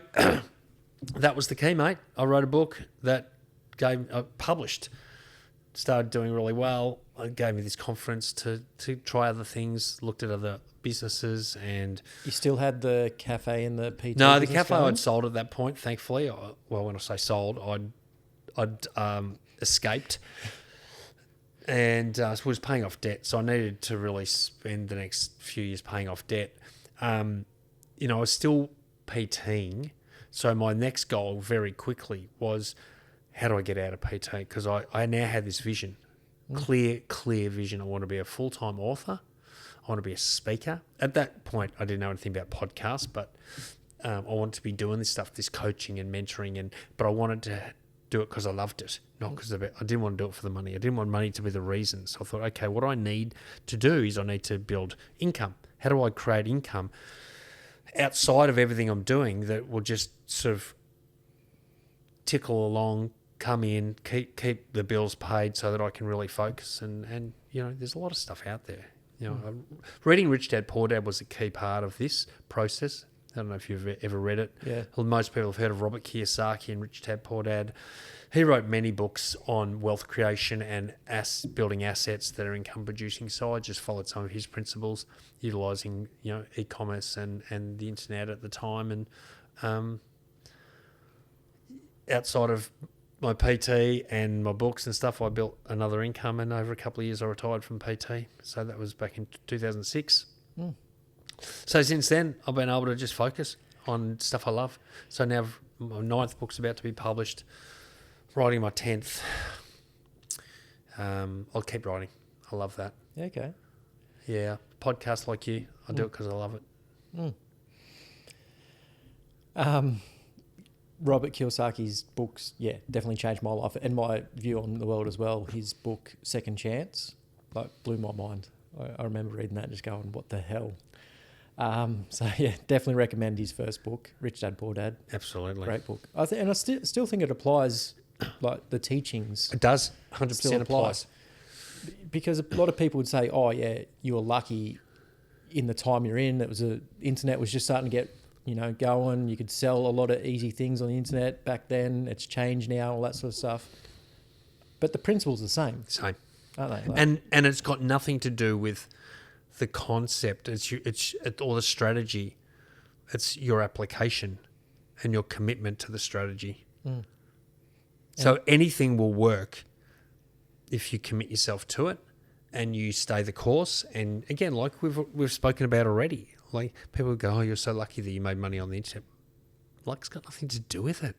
that was the key, mate. I wrote a book that published, started doing really well. It gave me this confidence to try other things, looked at other businesses, and... You still had the cafe and the PT? No, the cafe I'd sold at that point, thankfully. Well, when I say sold, I'd escaped and was paying off debt. So I needed to really spend the next few years paying off debt. I was still PTing. So my next goal very quickly was, how do I get out of PT? Because I now had this vision, clear vision. I want to be a full-time author. I want to be a speaker. At that point, I didn't know anything about podcasts, but I wanted to be doing this stuff, this coaching and mentoring, but I wanted to do it because I loved it, not because of it. I didn't want to do it for the money. I didn't want money to be the reason. So I thought, okay, what I need to do is I need to build income. How do I create income outside of everything I'm doing that will just sort of tickle along, come in, keep the bills paid so that I can really focus. And there's a lot of stuff out there. Reading Rich Dad, Poor Dad was a key part of this process. I don't know if you've ever read it. Yeah. Most people have heard of Robert Kiyosaki and Rich Dad, Poor Dad. He wrote many books on wealth creation and building assets that are income producing. So I just followed some of his principles, utilising e-commerce and the internet at the time. And outside of my PT and my books and stuff, I built another income, and over a couple of years I retired from PT. So that was back in 2006. So since then, I've been able to just focus on stuff I love. So now my 9th book's about to be published, writing my 10th. I'll keep writing. I love that. Okay. Yeah, podcast like you, I do it because I love it. Robert Kiyosaki's books, definitely changed my life and my view on the world as well. His book, Second Chance, blew my mind. I remember reading that and just going, what the hell? Definitely recommend his first book, Rich Dad, Poor Dad. Absolutely. Great book. I still think it applies, the teachings. It does, 100% applies. Because a lot of people would say, oh, yeah, you were lucky in the time you're in. Internet was just starting to get, going. You could sell a lot of easy things on the internet back then. It's changed now, all that sort of stuff. But the principle's the same. Same. Aren't they? And it's got nothing to do with the concept. It's or the strategy. It's your application and your commitment to the strategy. So anything will work if you commit yourself to it and you stay the course. And again, like we've spoken about already, like people go, oh, you're so lucky that you made money on the internet. Luck's got nothing to do with it.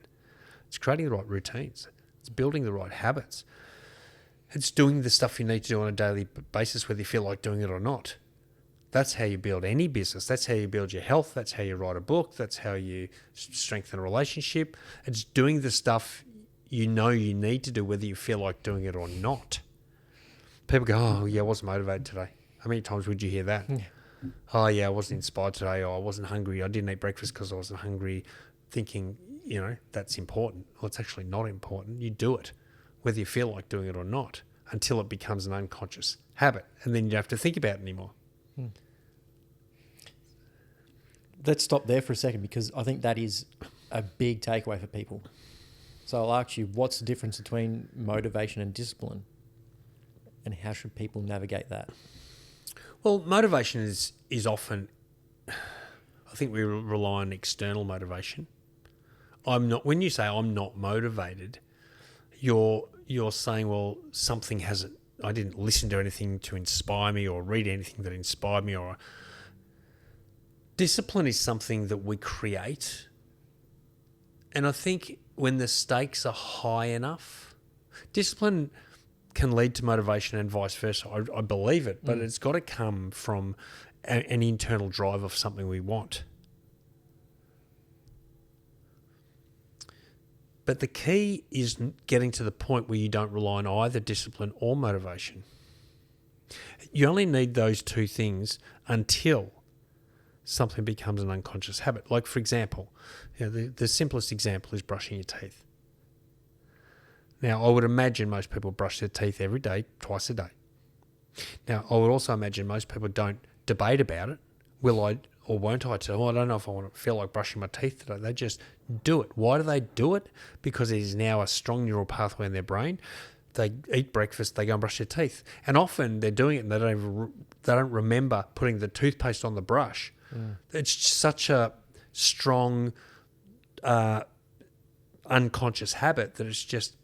It's creating the right routines. It's building the right habits. It's doing the stuff you need to do on a daily basis, whether you feel like doing it or not. That's how you build any business. That's how you build your health. That's how you write a book. That's how you strengthen a relationship. It's doing the stuff you need to do, whether you feel like doing it or not. People go, oh, yeah, I wasn't motivated today. How many times would you hear that? Yeah. Oh, yeah, I wasn't inspired today, or I wasn't hungry. I didn't eat breakfast because I wasn't hungry, thinking, that's important. Well, it's actually not important. You do it, whether you feel like doing it or not, until it becomes an unconscious habit, and then you don't have to think about it anymore. Let's stop there for a second, because I think that is a big takeaway for people. So I'll ask you, what's the difference between motivation and discipline, and how should people navigate that? Well, motivation is often, I think we rely on external motivation. When you say I'm not motivated, you're saying, well, something hasn't, I didn't listen to anything to inspire me or read anything that inspired me. Or discipline is something that we create. And I think when the stakes are high enough, discipline can lead to motivation and vice versa. I believe it, but it's got to come from an internal drive of something we want. But the key is getting to the point where you don't rely on either discipline or motivation. You only need those two things until something becomes an unconscious habit. Like, for example, the simplest example is brushing your teeth. Now, I would imagine most people brush their teeth every day, twice a day. Now, I would also imagine most people don't debate about it. Will I or won't I? I don't know if I want to feel like brushing my teeth today. They just do it. Why do they do it? Because it is now a strong neural pathway in their brain. They eat breakfast, they go and brush their teeth. And often they're doing it and they don't remember putting the toothpaste on the brush. It's such a strong unconscious habit that it's just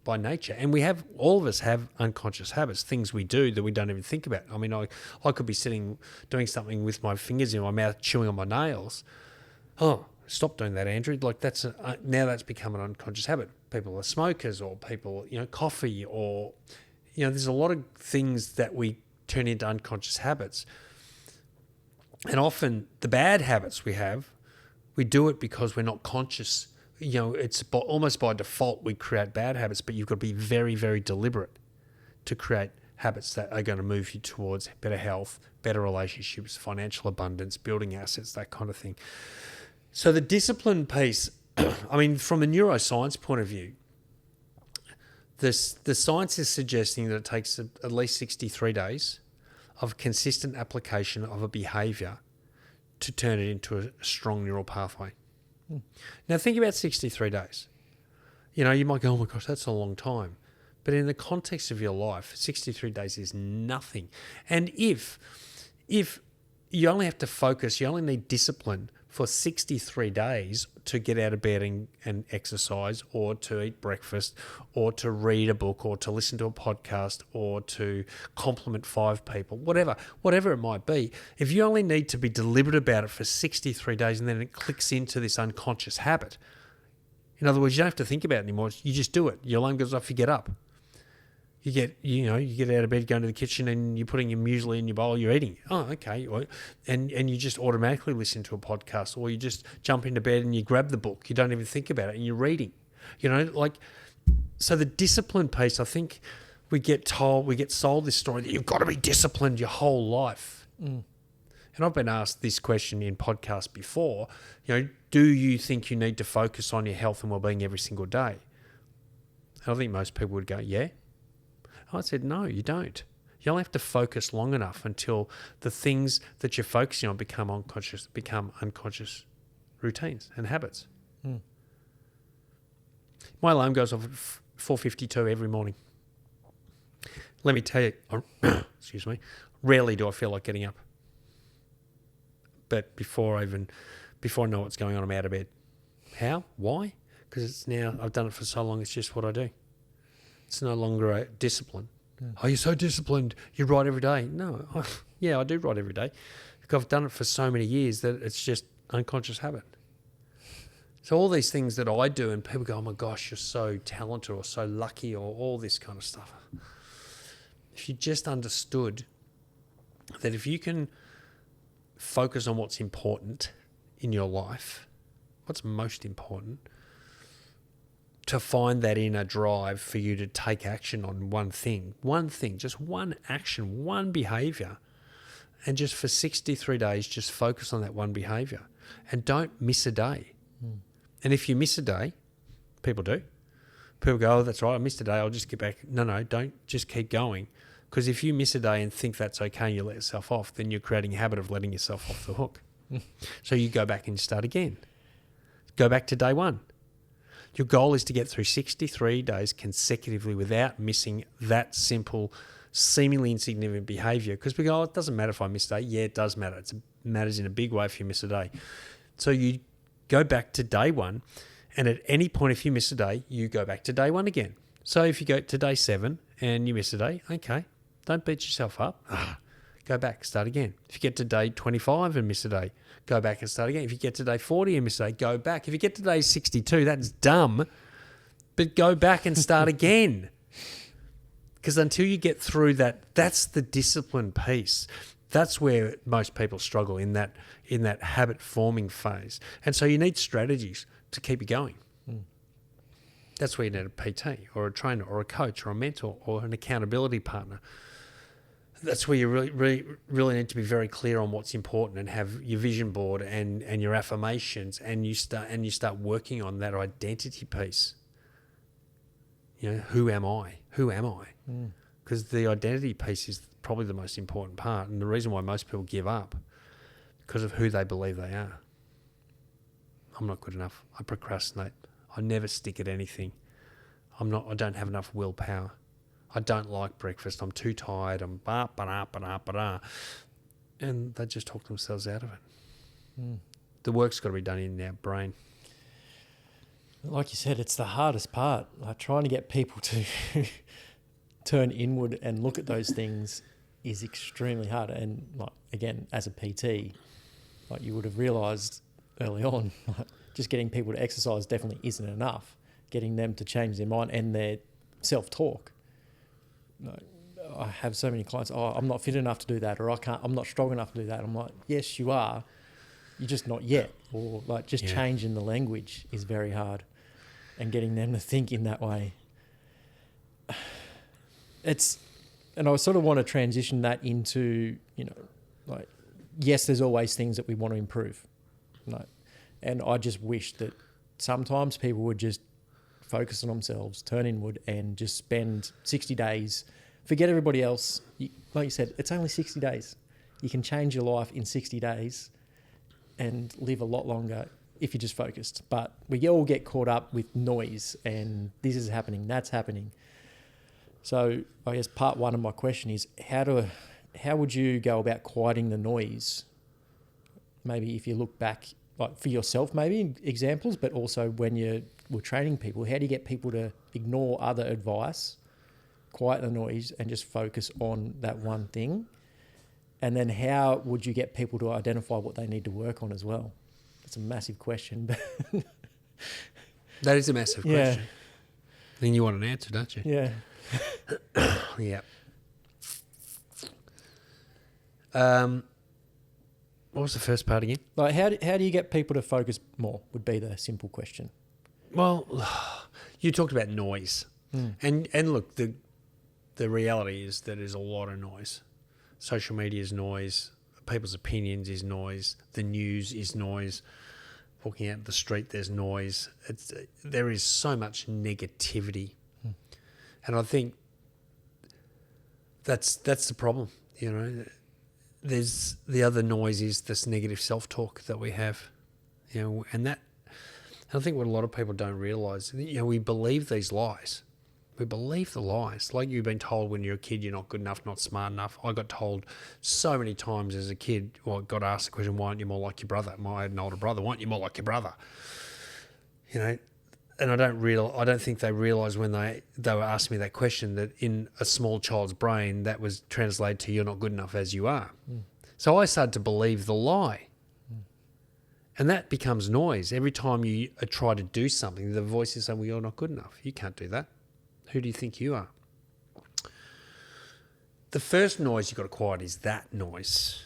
by nature. And all of us have unconscious habits, things we do that we don't even think about. I mean, I could be sitting doing something with my fingers in my mouth, chewing on my nails. Oh, stop doing that, Andrew. Like now that's become an unconscious habit. People are smokers, or people, coffee, or, there's a lot of things that we turn into unconscious habits. And often the bad habits we have, we do it because we're not conscious. It's almost by default we create bad habits, but you've got to be very, very deliberate to create habits that are going to move you towards better health, better relationships, financial abundance, building assets, that kind of thing. So the discipline piece, I mean, from a neuroscience point of view, the science is suggesting that it takes at least 63 days of consistent application of a behaviour to turn it into a strong neural pathway. Now think about 63 days. You might go, oh my gosh, that's a long time. But in the context of your life, 63 days is nothing. And if you only have to focus, you only need discipline for 63 days to get out of bed and exercise, or to eat breakfast, or to read a book, or to listen to a podcast, or to compliment 5 people, whatever it might be. If you only need to be deliberate about it for 63 days and then it clicks into this unconscious habit, in other words, you don't have to think about it anymore. You just do it. Your alarm goes off, you get up. You get out of bed, go into the kitchen, and you're putting your muesli in your bowl, you're eating. Oh, okay. And you just automatically listen to a podcast, or you just jump into bed and you grab the book. You don't even think about it and you're reading. So the discipline piece, I think we get sold this story that you've got to be disciplined your whole life. And I've been asked this question in podcasts before, do you think you need to focus on your health and well-being every single day? And I think most people would go, yeah. I said, no, you don't. You only have to focus long enough until the things that you're focusing on become unconscious routines and habits. My alarm goes off at 4:52 every morning. Let me tell you, excuse me, rarely do I feel like getting up. But before I know what's going on, I'm out of bed. How? Why? Because I've done it for so long, it's just what I do. It's no longer a discipline. Yeah. Oh, you're so disciplined. You write every day. No, I do write every day. Because I've done it for so many years that it's just unconscious habit. So all these things that I do, and people go, oh my gosh, you're so talented or so lucky, or all this kind of stuff. If you just understood that if you can focus on what's important in your life, what's most important, to find that inner drive for you to take action on one thing, just one action, one behaviour, and just for 63 days, just focus on that one behaviour and don't miss a day. And if you miss a day, people do. People go, oh, that's right, I missed a day, I'll just get back. No, don't, just keep going. Because if you miss a day and think that's okay and you let yourself off, then you're creating a habit of letting yourself off the hook. So you go back and start again. Go back to day one. Your goal is to get through 63 days consecutively without missing that simple, seemingly insignificant behaviour. Because we go, oh, it doesn't matter if I miss a day. Yeah, it does matter. It matters in a big way if you miss a day. So you go back to day one, and at any point if you miss a day, you go back to day one again. So if you go to day 7 and you miss a day, okay, don't beat yourself up. Go back, start again. If you get to day 25 and miss a day, go back and start again. If you get to day 40 and miss a day, go back. If you get to day 62, that's dumb, but go back and start again. Because until you get through that, that's the discipline piece. That's where most people struggle in that habit forming phase. And so you need strategies to keep you going. That's where you need a PT or a trainer or a coach or a mentor or an accountability partner. That's where you really need to be very clear on what's important and have your vision board and your affirmations, and you start working on that identity piece. You know, who am I? Who am I? Because the identity piece is probably the most important part, and the reason why most people give up because of who they believe they are. I'm not good enough. I procrastinate. I never stick at anything. I don't have enough willpower. I don't like breakfast. I'm too tired. I'm and they just talk themselves out of it. The work's got to be done in their brain. Like you said, it's the hardest part. Like trying to get people to turn inward and look at those things is extremely hard. And like again, as a PT, like you would have realised early on, like, just getting people to exercise definitely isn't enough. Getting them to change their mind and their self-talk. I have so many clients, I'm not fit enough to do that, or I'm not strong enough to do that. I'm like, yes, you are. You're just not yet. Or like just changing the language is very hard, and getting them to think in that way. And I sort of want to transition that into, like, yes, there's always things that we want to improve. Like, and I just wish that sometimes people would just focus on themselves, turn inward, and just spend 60 days, forget everybody else. Like you said, it's only 60 days. You can change your life in 60 days and live a lot longer if you're just focused. But we all get caught up with noise and this is happening, that's happening. So I guess part one of my question is how would you go about quieting the noise? Maybe if you look back, like for yourself, maybe examples, but also when we're training people, how do you get people to ignore other advice, quiet the noise, and just focus on that one thing? And then how would you get people to identify what they need to work on as well? It's a massive question. That is a massive question. Then you want an answer, don't you? Yeah. Yeah. What was the first part again? Like how do you get people to focus more would be the simple question. Well, you talked about noise. And look, the reality is that there's a lot of noise. Social media is noise. People's opinions is noise. The news is noise. Walking out the street, there's noise. There is so much negativity. And I think that's the problem, There's the other noise is this negative self-talk that we have, and I think what a lot of people don't realise, we believe these lies. We believe the lies. Like you've been told when you're a kid, you're not good enough, not smart enough. I got told so many times as a kid, got asked the question, why aren't you more like your brother? I had an older brother. Why aren't you more like your brother? And I don't think they realised when they were asking me that question that in a small child's brain that was translated to you're not good enough as you are. So I started to believe the lie. And that becomes noise. Every time you try to do something, the voice is saying, well, you're not good enough. You can't do that. Who do you think you are? The first noise you've got to quiet is that noise.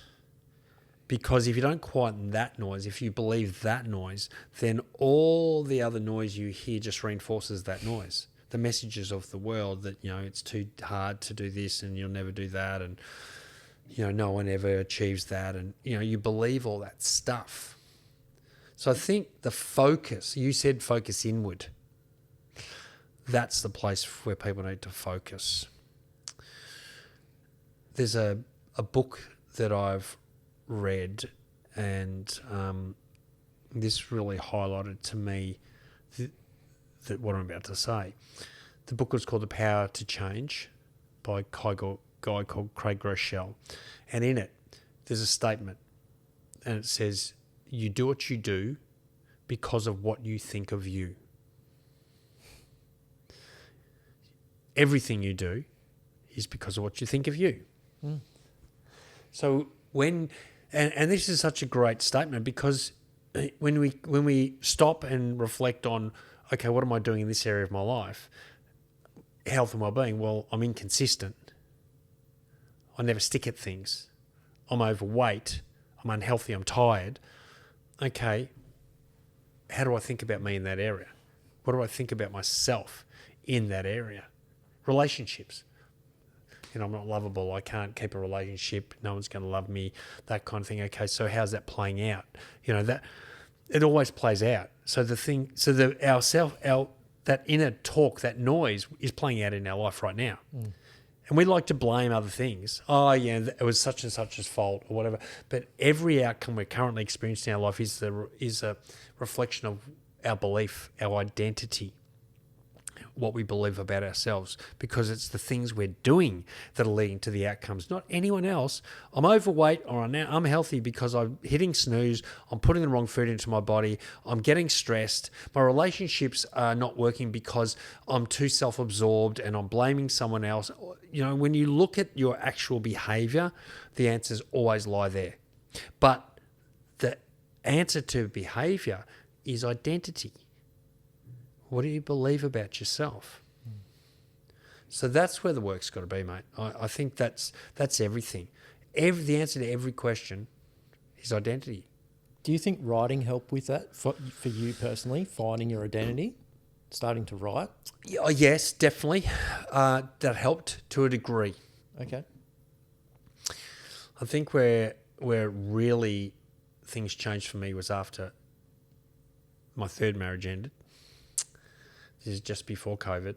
Because if you don't quieten that noise, if you believe that noise, then all the other noise you hear just reinforces that noise. The messages of the world that, it's too hard to do this and you'll never do that and, no one ever achieves that. And, you believe all that stuff. So I think the focus, you said focus inward. That's the place where people need to focus. There's a book that I've read and this really highlighted to me that what I'm about to say. The book was called The Power to Change by a guy called Craig Groeschel. And in it, there's a statement and it says, you do what you do because of what you think of you. Everything you do is because of what you think of you. So and this is such a great statement because when we stop and reflect on, okay, what am I doing in this area of my life? Health and well-being. Well, I'm inconsistent. I never stick at things. I'm overweight, I'm unhealthy, I'm tired. Okay, how do I think about me in that area? What do I think about myself in that area? Relationships. I'm not lovable. I can't keep a relationship. No one's going to love me, that kind of thing. Okay, so how's that playing out? That it always plays out. So that inner talk, that noise is playing out in our life right now. And we like to blame other things. Oh, yeah, it was such and such's fault or whatever. But every outcome we're currently experiencing in our life is a reflection of our belief, our identity, what we believe about ourselves, because it's the things we're doing that are leading to the outcomes, not anyone else. I'm overweight or I'm healthy because I'm hitting snooze, I'm putting the wrong food into my body, I'm getting stressed, my relationships are not working because I'm too self-absorbed and I'm blaming someone else. When you look at your actual behavior, the answers always lie there. But the answer to behavior is identity. What do you believe about yourself? So that's where the work's got to be, mate. I think that's everything. The answer to every question is identity. Do you think writing helped with that for you personally, finding your identity, starting to write? Yes, definitely. That helped to a degree. Okay. I think where really things changed for me was after my third marriage ended. This is just before COVID,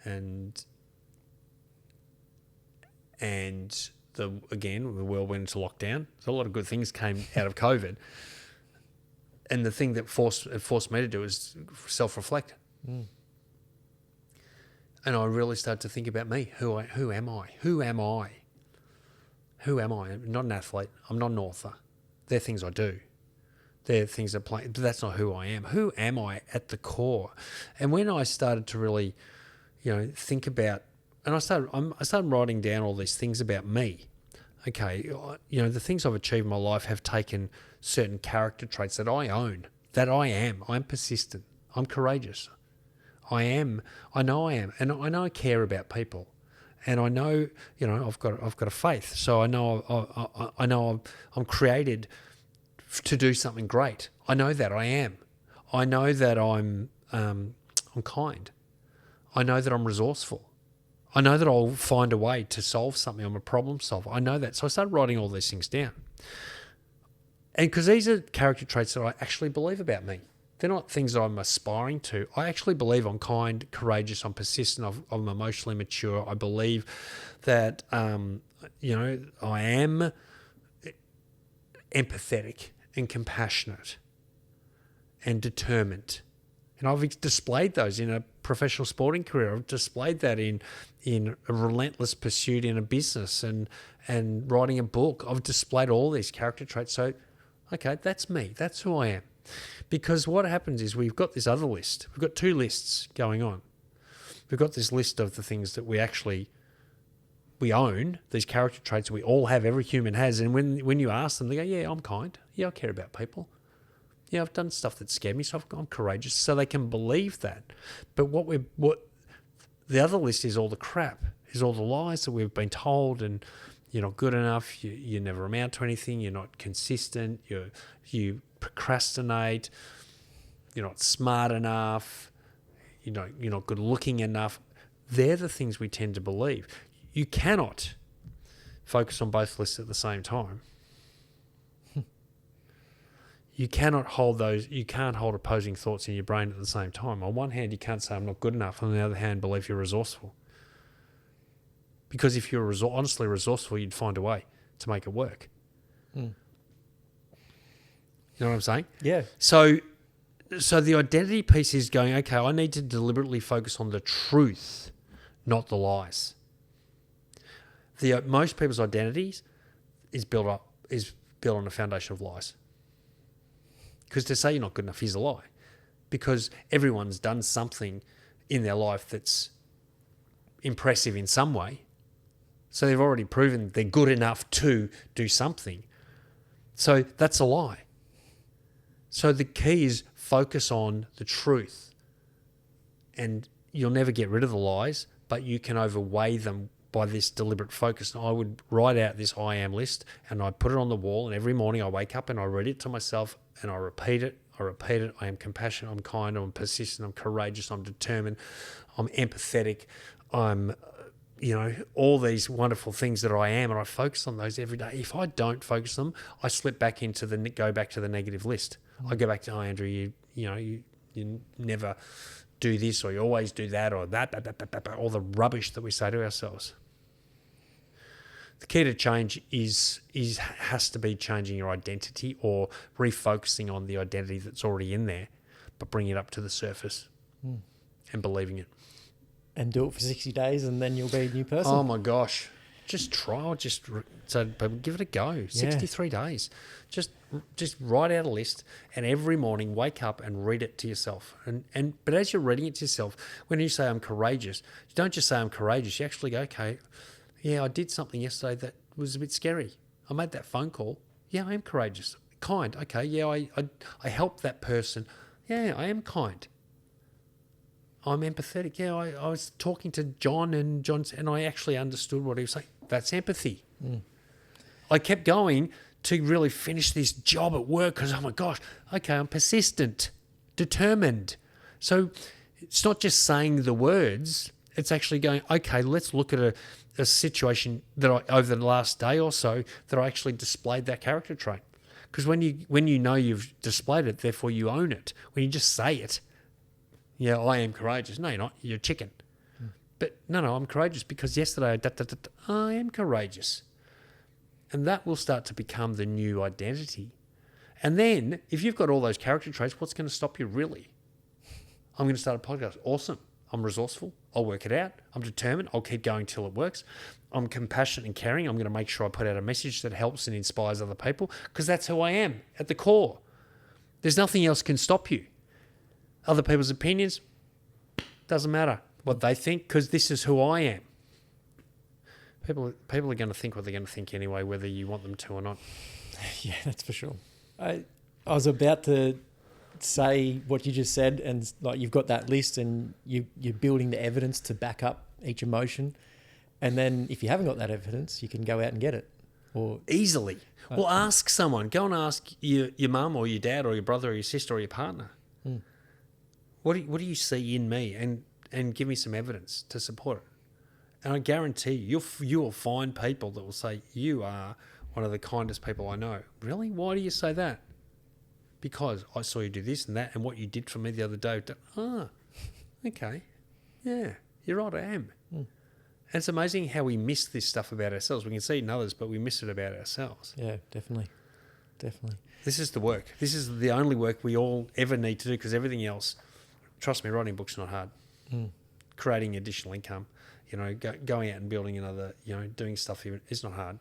and the world went into lockdown. So a lot of good things came out of COVID, and the thing that forced me to do is self-reflect. And I really started to think about me. Who am I? Who am I? I'm not an athlete. I'm not an author. They're things I do. They're things that play, but that's not who I am. Who am I at the core? And when I started to really, think about, and I started writing down all these things about me. Okay, the things I've achieved in my life have taken certain character traits that I own, that I am. I'm persistent. I'm courageous. I know I am, and I know I care about people, and I know, I've got a faith. So I know I'm created to do something great. I know that I am. I know that I'm kind. I know that I'm resourceful. I know that I'll find a way to solve something. I'm a problem solver. I know that. So I started writing all these things down. And because these are character traits that I actually believe about me. They're not things that I'm aspiring to. I actually believe I'm kind, courageous, I'm persistent, I'm emotionally mature. I believe that, I am empathetic and compassionate and determined. And I've displayed those in a professional sporting career. I've displayed that in a relentless pursuit in a business and writing a book. I've displayed all these character traits. So, okay, that's me. That's who I am. Because what happens is we've got this other list. We've got two lists going on. We've got this list of the things that we own, these character traits that we all have, every human has. And when you ask them, they go, yeah, I'm kind. Yeah, I care about people. Yeah, I've done stuff that scared me, so I'm courageous. So they can believe that. But what the other list is all the crap, is all the lies that we've been told, and you're not good enough, you never amount to anything, you're not consistent, you procrastinate, you're not smart enough, you're not good looking enough. They're the things we tend to believe. You cannot focus on both lists at the same time. You can't hold opposing thoughts in your brain at the same time. On one hand, you can't say I'm not good enough. On the other hand, believe you're resourceful. Because if you're honestly resourceful, you'd find a way to make it work. You know what I'm saying? Yeah. So the identity piece is going, okay, I need to deliberately focus on the truth, not the lies. Most people's identities is built on a foundation of lies. Because to say you're not good enough is a lie. Because everyone's done something in their life that's impressive in some way. So they've already proven they're good enough to do something. So that's a lie. So the key is focus on the truth. And you'll never get rid of the lies, but you can overweigh them by this deliberate focus. And I would write out this I am list and I put it on the wall, and every morning I wake up and I read it to myself and I repeat it. I am compassionate, I'm kind, I'm persistent, I'm courageous, I'm determined, I'm empathetic, I'm, all these wonderful things that I am, and I focus on those every day. If I don't focus on them, I slip back into go back to the negative list. I go back to, Andrew, you never do this, or you always do that, or that, all the rubbish that we say to ourselves. The key to change has to be changing your identity or refocusing on the identity that's already in there, but bring it up to the surface and believing it. And do it for 60 days and then you'll be a new person. Oh my gosh. Just try, but give it a go. 63 days. Just write out a list, and every morning wake up and read it to yourself. But as you're reading it to yourself, when you say I'm courageous, you don't just say I'm courageous. You actually go, okay, yeah, I did something yesterday that was a bit scary. I made that phone call. Yeah, I am courageous. Kind. Okay, yeah, I helped that person. Yeah, I am kind. I'm empathetic. Yeah, I was talking to John and I actually understood what he was saying. That's empathy. I kept going to really finish this job at work because, oh my gosh, okay, I'm persistent, determined. So it's not just saying the words, it's actually going, okay, let's look at a situation that over the last day or so that I actually displayed that character trait. Because when you know you've displayed it, therefore you own it. When you just say it, yeah, I am courageous. No, you're not. You're a chicken. But no, I'm courageous because yesterday I am courageous. And that will start to become the new identity. And then if you've got all those character traits, what's going to stop you really? I'm going to start a podcast. Awesome. I'm resourceful. I'll work it out. I'm determined. I'll keep going till it works. I'm compassionate and caring. I'm going to make sure I put out a message that helps and inspires other people because that's who I am at the core. There's nothing else can stop you. Other people's opinions, doesn't matter what they think because this is who I am. People are going to think what they're going to think anyway, whether you want them to or not. Yeah, that's for sure. I was about to say what you just said, and like you've got that list and you're building the evidence to back up each emotion. And then if you haven't got that evidence, you can go out and get it. Or easily. Well, ask someone. Go and ask your mum or your dad or your brother or your sister or your partner. What do you see in me? And give me some evidence to support it. And I guarantee you will find people that will say, you are one of the kindest people I know. Really? Why do you say that? Because I saw you do this and that and what you did for me the other day. Okay. Yeah, you're right, I am. And it's amazing how we miss this stuff about ourselves. We can see it in others, but we miss it about ourselves. Yeah, definitely. This is the work. This is the only work we all ever need to do because everything else, trust me, writing books is not hard. Creating additional income, going out and building another, doing stuff even is not hard.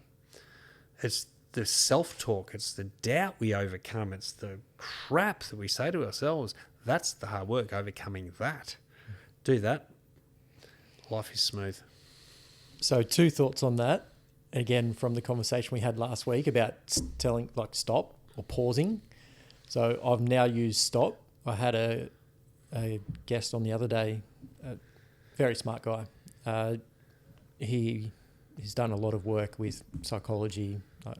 It's the self-talk. It's the doubt we overcome. It's the crap that we say to ourselves. That's the hard work, overcoming that. Do that. Life is smooth. So 2 thoughts on that. Again, from the conversation we had last week about telling, like, stop or pausing. So I've now used stop. I had a guest on the other day, a very smart guy. He's done a lot of work with psychology, a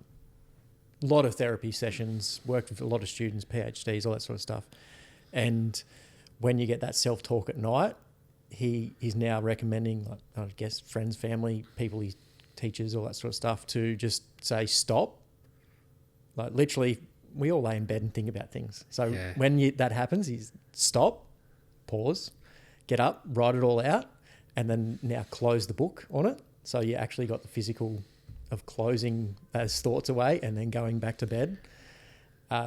lot of therapy sessions, worked with a lot of students, PhDs, all that sort of stuff. And when you get that self-talk at night, he's now recommending, like, I guess, friends, family, people he teaches, all that sort of stuff, to just say stop. Like, literally, we all lay in bed and think about things. So when that happens, he's stop, pause, get up, write it all out, and then now close the book on it. So you actually got the physical of closing those thoughts away and then going back to bed.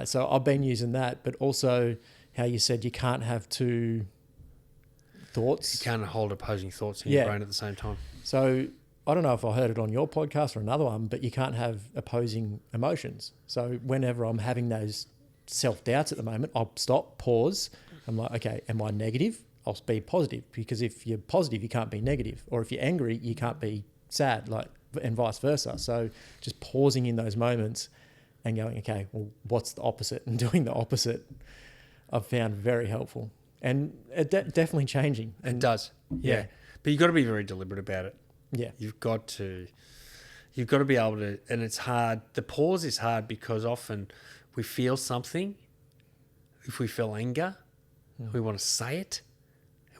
So I've been using that, but also how you said you can't have 2 thoughts. You can't hold opposing thoughts in your brain at the same time. So I don't know if I heard it on your podcast or another one, but you can't have opposing emotions. So whenever I'm having those self-doubts at the moment, I'll stop, pause. I'm like, okay, am I negative? I'll be positive, because if you're positive, you can't be negative. Or if you're angry, you can't be sad, and vice versa. So just pausing in those moments and going, okay, well, what's the opposite? And doing the opposite, I've found very helpful. And it definitely changing. It does, yeah. But you've got to be very deliberate about it. Yeah. You've got to be able to, and it's hard. The pause is hard because often we feel something. If we feel anger, we want to say it.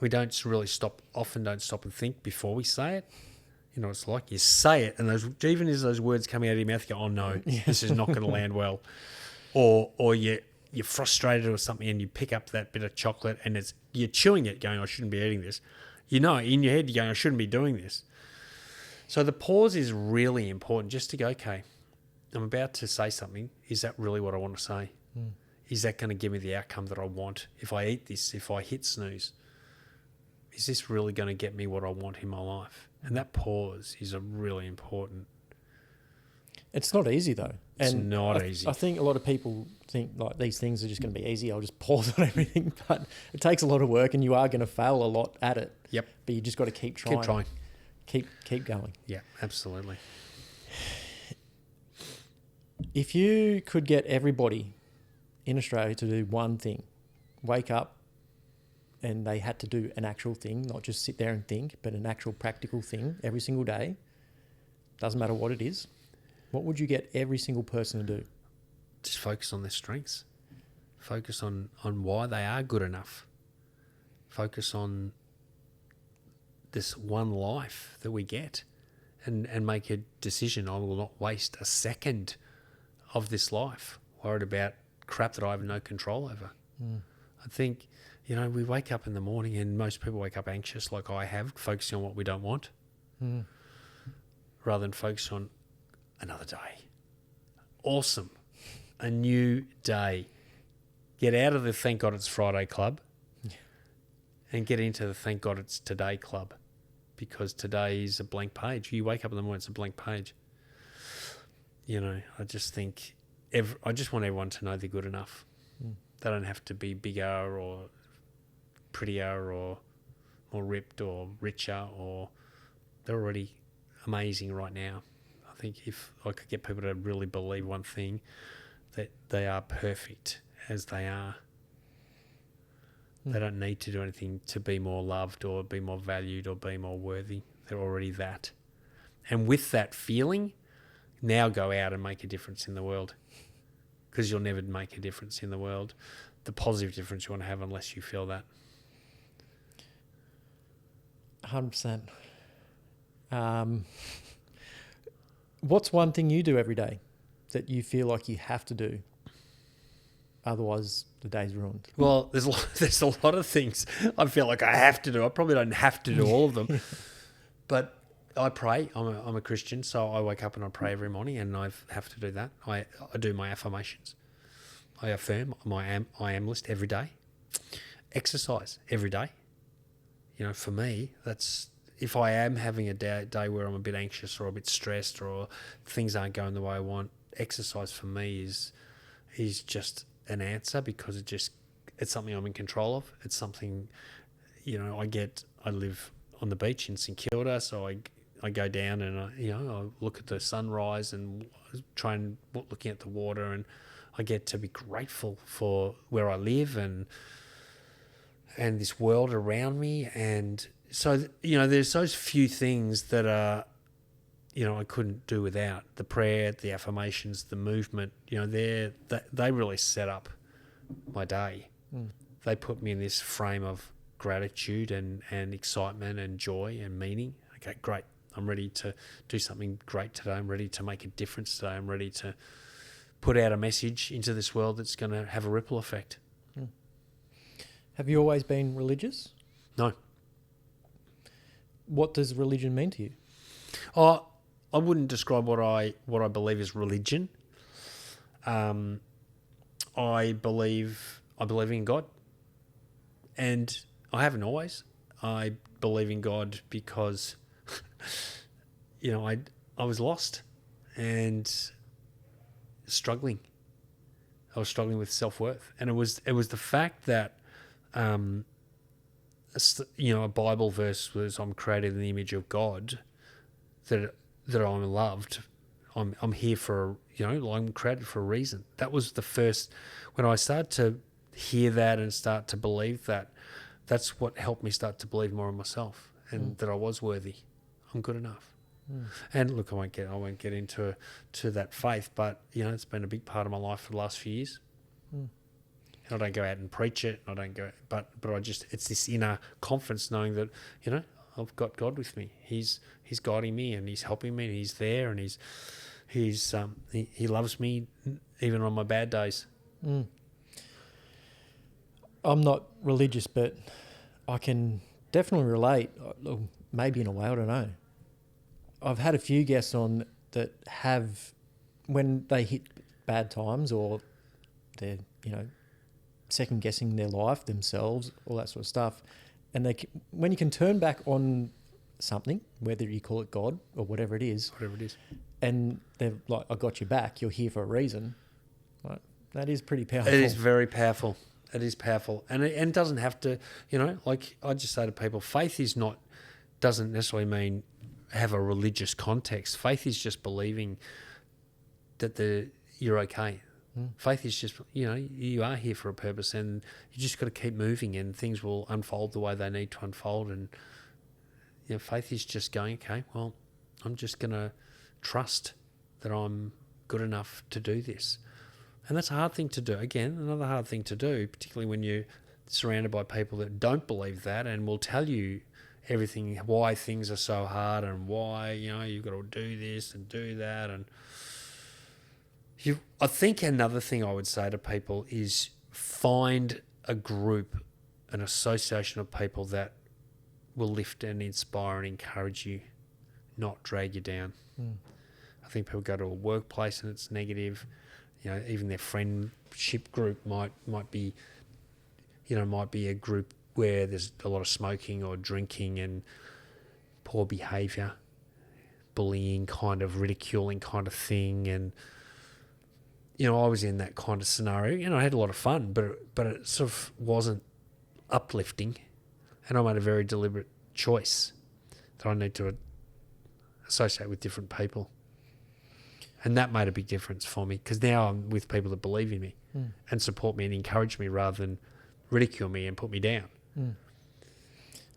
We don't really stop and think before we say it. You know what it's like? You say it, and even as those words coming out of your mouth, you go, oh no, this is not going to land well. Or you're frustrated or something, and you pick up that bit of chocolate, and you're chewing it, going, I shouldn't be eating this. You know, in your head, you're going, I shouldn't be doing this. So the pause is really important, just to go, okay, I'm about to say something. Is that really what I want to say? Is that going to give me the outcome that I want? If I eat this, if I hit snooze, is this really going to get me what I want in my life? And that pause is a really important. It's not easy though. It's not easy. I think a lot of people think like these things are just going to be easy. I'll just pause on everything, but it takes a lot of work, and you are going to fail a lot at it. Yep. But you just got to keep trying. Keep trying. Keep going. Yeah, absolutely. If you could get everybody in Australia to do one thing, wake up, and they had to do an actual thing, not just sit there and think, but an actual practical thing every single day, doesn't matter what it is, what would you get every single person to do? Just focus on their strengths. Focus on why they are good enough. Focus on this one life that we get, and make a decision. I will not waste a second of this life worried about crap that I have no control over. I think, we wake up in the morning, and most people wake up anxious like I have, focusing on what we don't want, rather than focus on another day. Awesome. A new day. Get out of the thank God it's Friday club and get into the thank God it's today club, because today is a blank page. You wake up in the morning, it's a blank page. I just think, I just want everyone to know they're good enough. They don't have to be bigger or prettier or more ripped or richer, or they're already amazing right now. I think if I could get people to really believe one thing, that they are perfect as they are. They don't need to do anything to be more loved or be more valued or be more worthy. They're already that. And with that feeling, now go out and make a difference in the world, because you'll never make a difference in the world, the positive difference you want to have, unless you feel that. 100%. What's one thing you do every day that you feel like you have to do? Otherwise, the day's ruined. Well, there's a lot of things I feel like I have to do. I probably don't have to do all of them, but I pray. I'm a Christian, so I wake up and I pray every morning, and I have to do that. I do my affirmations. I affirm my I am list every day. Exercise every day. For me, that's, if I am having a day where I'm a bit anxious or a bit stressed or things aren't going the way I want, exercise for me is just an answer, because it's something I'm in control of. It's something, I live on the beach in St Kilda, so I go down and I look at the sunrise and try and looking at the water, and I get to be grateful for where I live and this world around me. And so, there's those few things that are, I couldn't do without. The prayer, the affirmations, the movement, they really set up my day. They put me in this frame of gratitude and excitement and joy and meaning. Okay, great. I'm ready to do something great today. I'm ready to make a difference today. I'm ready to put out a message into this world that's going to have a ripple effect. Have you always been religious? No. What does religion mean to you? I wouldn't describe what I believe is religion. I believe in God, and I haven't always. I believe in God because, I was lost and struggling. I was struggling with self-worth, and it was the fact that, a Bible verse was, I'm created in the image of God, that I'm loved. I'm here for, I'm created for a reason. That was the first, when I started to hear that and start to believe that, that's what helped me start to believe more in myself, and that I was worthy. I'm good enough. And look, I won't get into that faith, but it's been a big part of my life for the last few years. And I don't go out and preach it. I don't go, but it's this inner confidence knowing that I've got God with me. He's guiding me and He's helping me and He's there and He loves me even on my bad days. I'm not religious, but I can definitely relate. Maybe in a way, I don't know. I've had a few guests on that have, when they hit bad times or they're, second guessing their life, themselves, all that sort of stuff, and when you can turn back on something, whether you call it God or whatever it is, and they're like, "I got you back. You're here for a reason." Like, that is pretty powerful. It is very powerful. It is powerful, and it doesn't have to. Like I just say to people, faith doesn't necessarily mean have a religious context. Faith is just believing that you're okay. Faith is just, you are here for a purpose and you just got to keep moving and things will unfold the way they need to unfold. And faith is just going, okay, well, I'm just going to trust that I'm good enough to do this. And that's a hard thing to do. Again, another hard thing to do, particularly when you're surrounded by people that don't believe that and will tell you everything, why things are so hard and why, you've got to do this and do that. And I think another thing I would say to people is find a group, an association of people that will lift and inspire and encourage you, not drag you down. I think people go to a workplace and it's negative. Even their friendship group might be a group where there's a lot of smoking or drinking and poor behaviour, bullying, kind of ridiculing kind of thing. And, I was in that kind of scenario. I had a lot of fun, but it sort of wasn't uplifting. And I made a very deliberate choice that I need to associate with different people. And that made a big difference for me because now I'm with people that believe in me and support me and encourage me rather than ridicule me and put me down.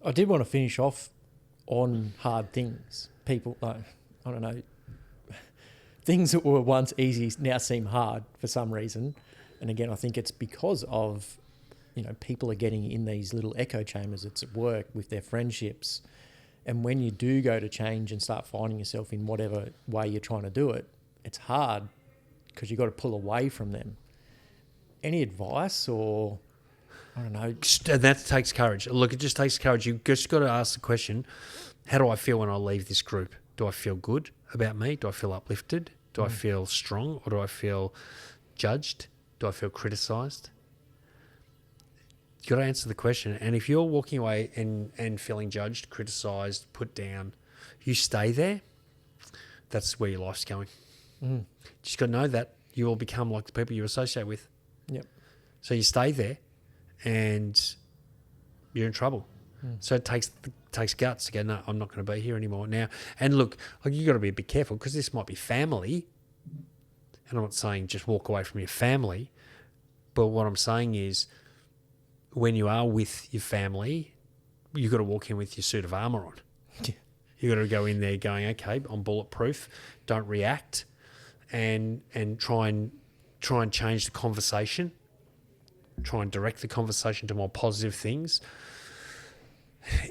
I did want to finish off on hard things. People, I don't know, things that were once easy now seem hard for some reason. And again, I think it's because of, people are getting in these little echo chambers. It's at work with their friendships. And when you do go to change and start finding yourself in whatever way you're trying to do it, it's hard because you've got to pull away from them. Any advice or... I don't know. And that takes courage. Look, it just takes courage. You've just got to ask the question, how do I feel when I leave this group? Do I feel good about me? Do I feel uplifted? Do I feel strong or do I feel judged? Do I feel criticised? You've got to answer the question. And if you're walking away and feeling judged, criticised, put down, you stay there, that's where your life's going. You just got to know that you will become like the people you associate with. Yep. So you stay there and you're in trouble. So it takes guts to go, no, I'm not going to be here anymore now. And look, you got to be a bit careful because this might be family. And I'm not saying just walk away from your family. But what I'm saying is when you are with your family, you've got to walk in with your suit of armour on. Yeah. You've got to go in there going, okay, I'm bulletproof. Don't react and try and change the conversation. Try and direct the conversation to more positive things.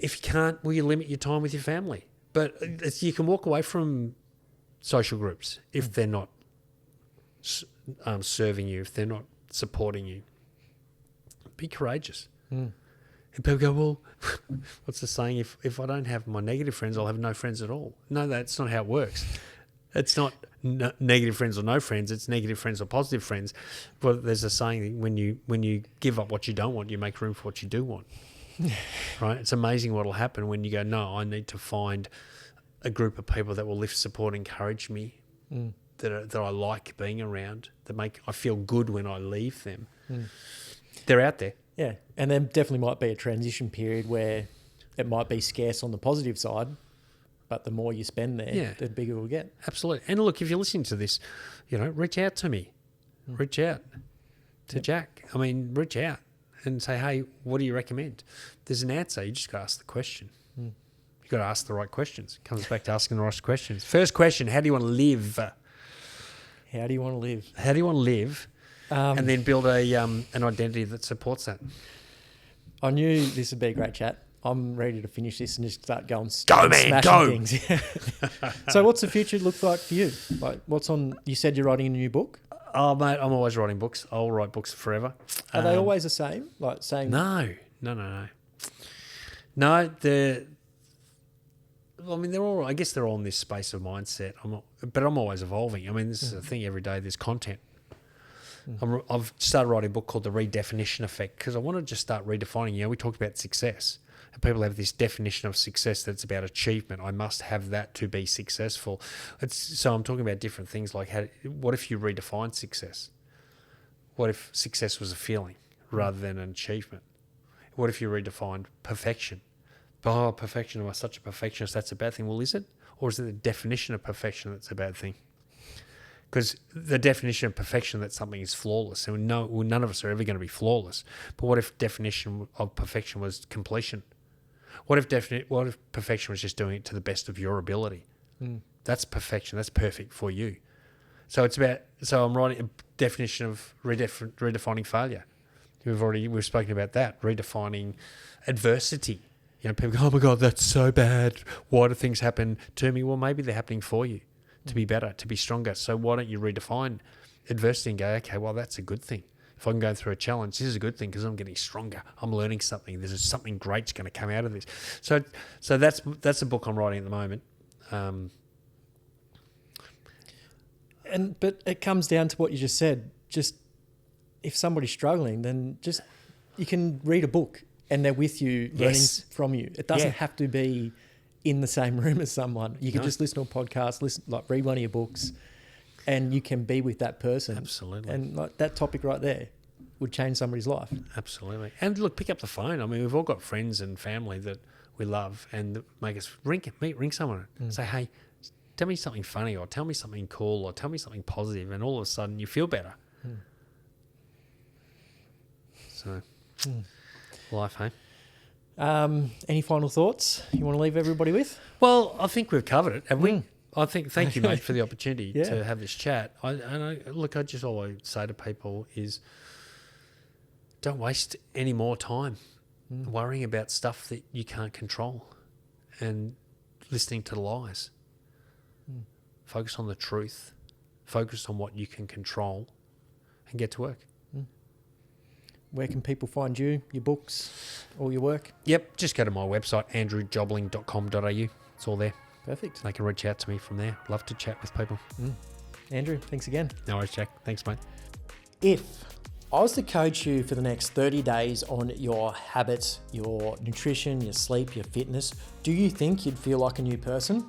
If you can't, will you limit your time with your family? But you can walk away from social groups if they're not serving you, if they're not supporting you. Be courageous. And people go, well, what's the saying? If I don't have my negative friends, I'll have no friends at all. No, that's not how it works. It's not negative friends or no friends. It's negative friends or positive friends. Well, there's a saying that when you give up what you don't want, you make room for what you do want. Right? It's amazing what will happen when you go, no, I need to find a group of people that will lift, support, encourage me, that I like being around, that make I feel good when I leave them. They're out there. Yeah, and there definitely might be a transition period where it might be scarce on the positive side, but the more you spend there, the bigger it will get. Absolutely. And look, if you're listening to this, reach out to me. Reach out to Jack. I mean, reach out and say, hey, what do you recommend? There's an answer. You just got to ask the question. You got to ask the right questions. It comes back to asking the right questions. First question, how do you want to live? How do you want to live? How do you want to live? And then build an identity that supports that. I knew this would be a great chat. I'm ready to finish this and just start going. Go, man, go. Things. So what's the future look like for you? Like, what's on? You said you're writing a new book. Oh, mate, I'm always writing books. I'll write books forever. Are they always the same? Like saying No, they're all. I guess they're all in this space of mindset. But I'm always evolving. I mean, this is a thing. Every day there's content. I've started writing a book called The Redefinition Effect because I want to just start redefining. You know, we talked about success. And people have this definition of success that's about achievement. I must have that to be successful. So I'm talking about different things like what if you redefine success? What if success was a feeling rather than an achievement? What if you redefined perfection? Oh, perfection, am I such a perfectionist? That's a bad thing. Well, is it? Or is it the definition of perfection that's a bad thing? Because the definition of perfection, that something is flawless. And none of us are ever going to be flawless. But what if definition of perfection was completion? What if perfection was just doing it to the best of your ability? That's perfection. That's perfect for you. So I'm writing a definition of redefining failure. We've spoken about that. Redefining adversity. You know, people go, oh my God, that's so bad. Why do things happen to me? Well, maybe they're happening for you to be better, to be stronger. So why don't you redefine adversity and go, okay, well, that's a good thing. If I'm going through a challenge, this is a good thing because I'm getting stronger. I'm learning something. There's something great's going to come out of this. So that's a book I'm writing at the moment. But it comes down to what you just said. Just if somebody's struggling, then just you can read a book and they're with you, learning from you. It doesn't have to be in the same room as someone. You can just listen to a podcast, read one of your books, and you can be with that person. Absolutely. And like that topic right there would change somebody's life. Absolutely. And look, pick up the phone. I mean, we've all got friends and family that we love and that make us ring someone and say, hey, tell me something funny or tell me something cool or tell me something positive, and all of a sudden you feel better. So, life, hey? Any final thoughts you want to leave everybody with? Well, I think we've covered it, have we? I think, thank you, mate, for the opportunity to have this chat. I just always say to people is don't waste any more time worrying about stuff that you can't control and listening to lies. Focus on the truth. Focus on what you can control and get to work. Where can people find you, your books, all your work? Yep, just go to my website, andrewjobling.com.au. It's all there. Perfect. They can reach out to me from there. Love to chat with people. Andrew, thanks again. No worries, Jack. Thanks, mate. If I was to coach you for the next 30 days on your habits, your nutrition, your sleep, your fitness, do you think you'd feel like a new person?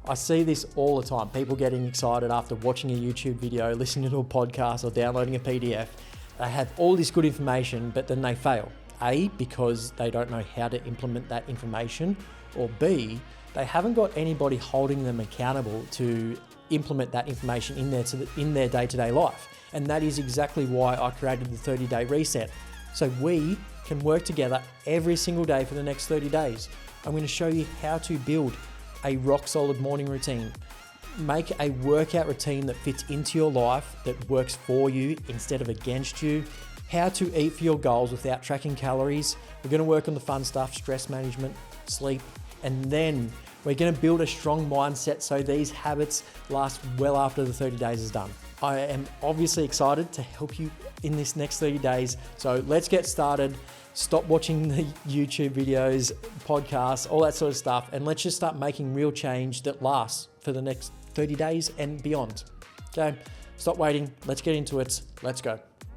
I see this all the time. People getting excited after watching a YouTube video, listening to a podcast or downloading a PDF. They have all this good information, but then they fail. A, because they don't know how to implement that information, or B, they haven't got anybody holding them accountable to implement that information in their day-to-day life. And that is exactly why I created the 30-day reset. So we can work together every single day for the next 30 days. I'm going to show you how to build a rock-solid morning routine. Make a workout routine that fits into your life, that works for you instead of against you. How to eat for your goals without tracking calories. We're going to work on the fun stuff, stress management, sleep, and then we're going to build a strong mindset so these habits last well after the 30 days is done. I am obviously excited to help you in this next 30 days. So let's get started. Stop watching the YouTube videos, podcasts, all that sort of stuff, and let's just start making real change that lasts for the next 30 days and beyond. Okay, stop waiting. Let's get into it. Let's go.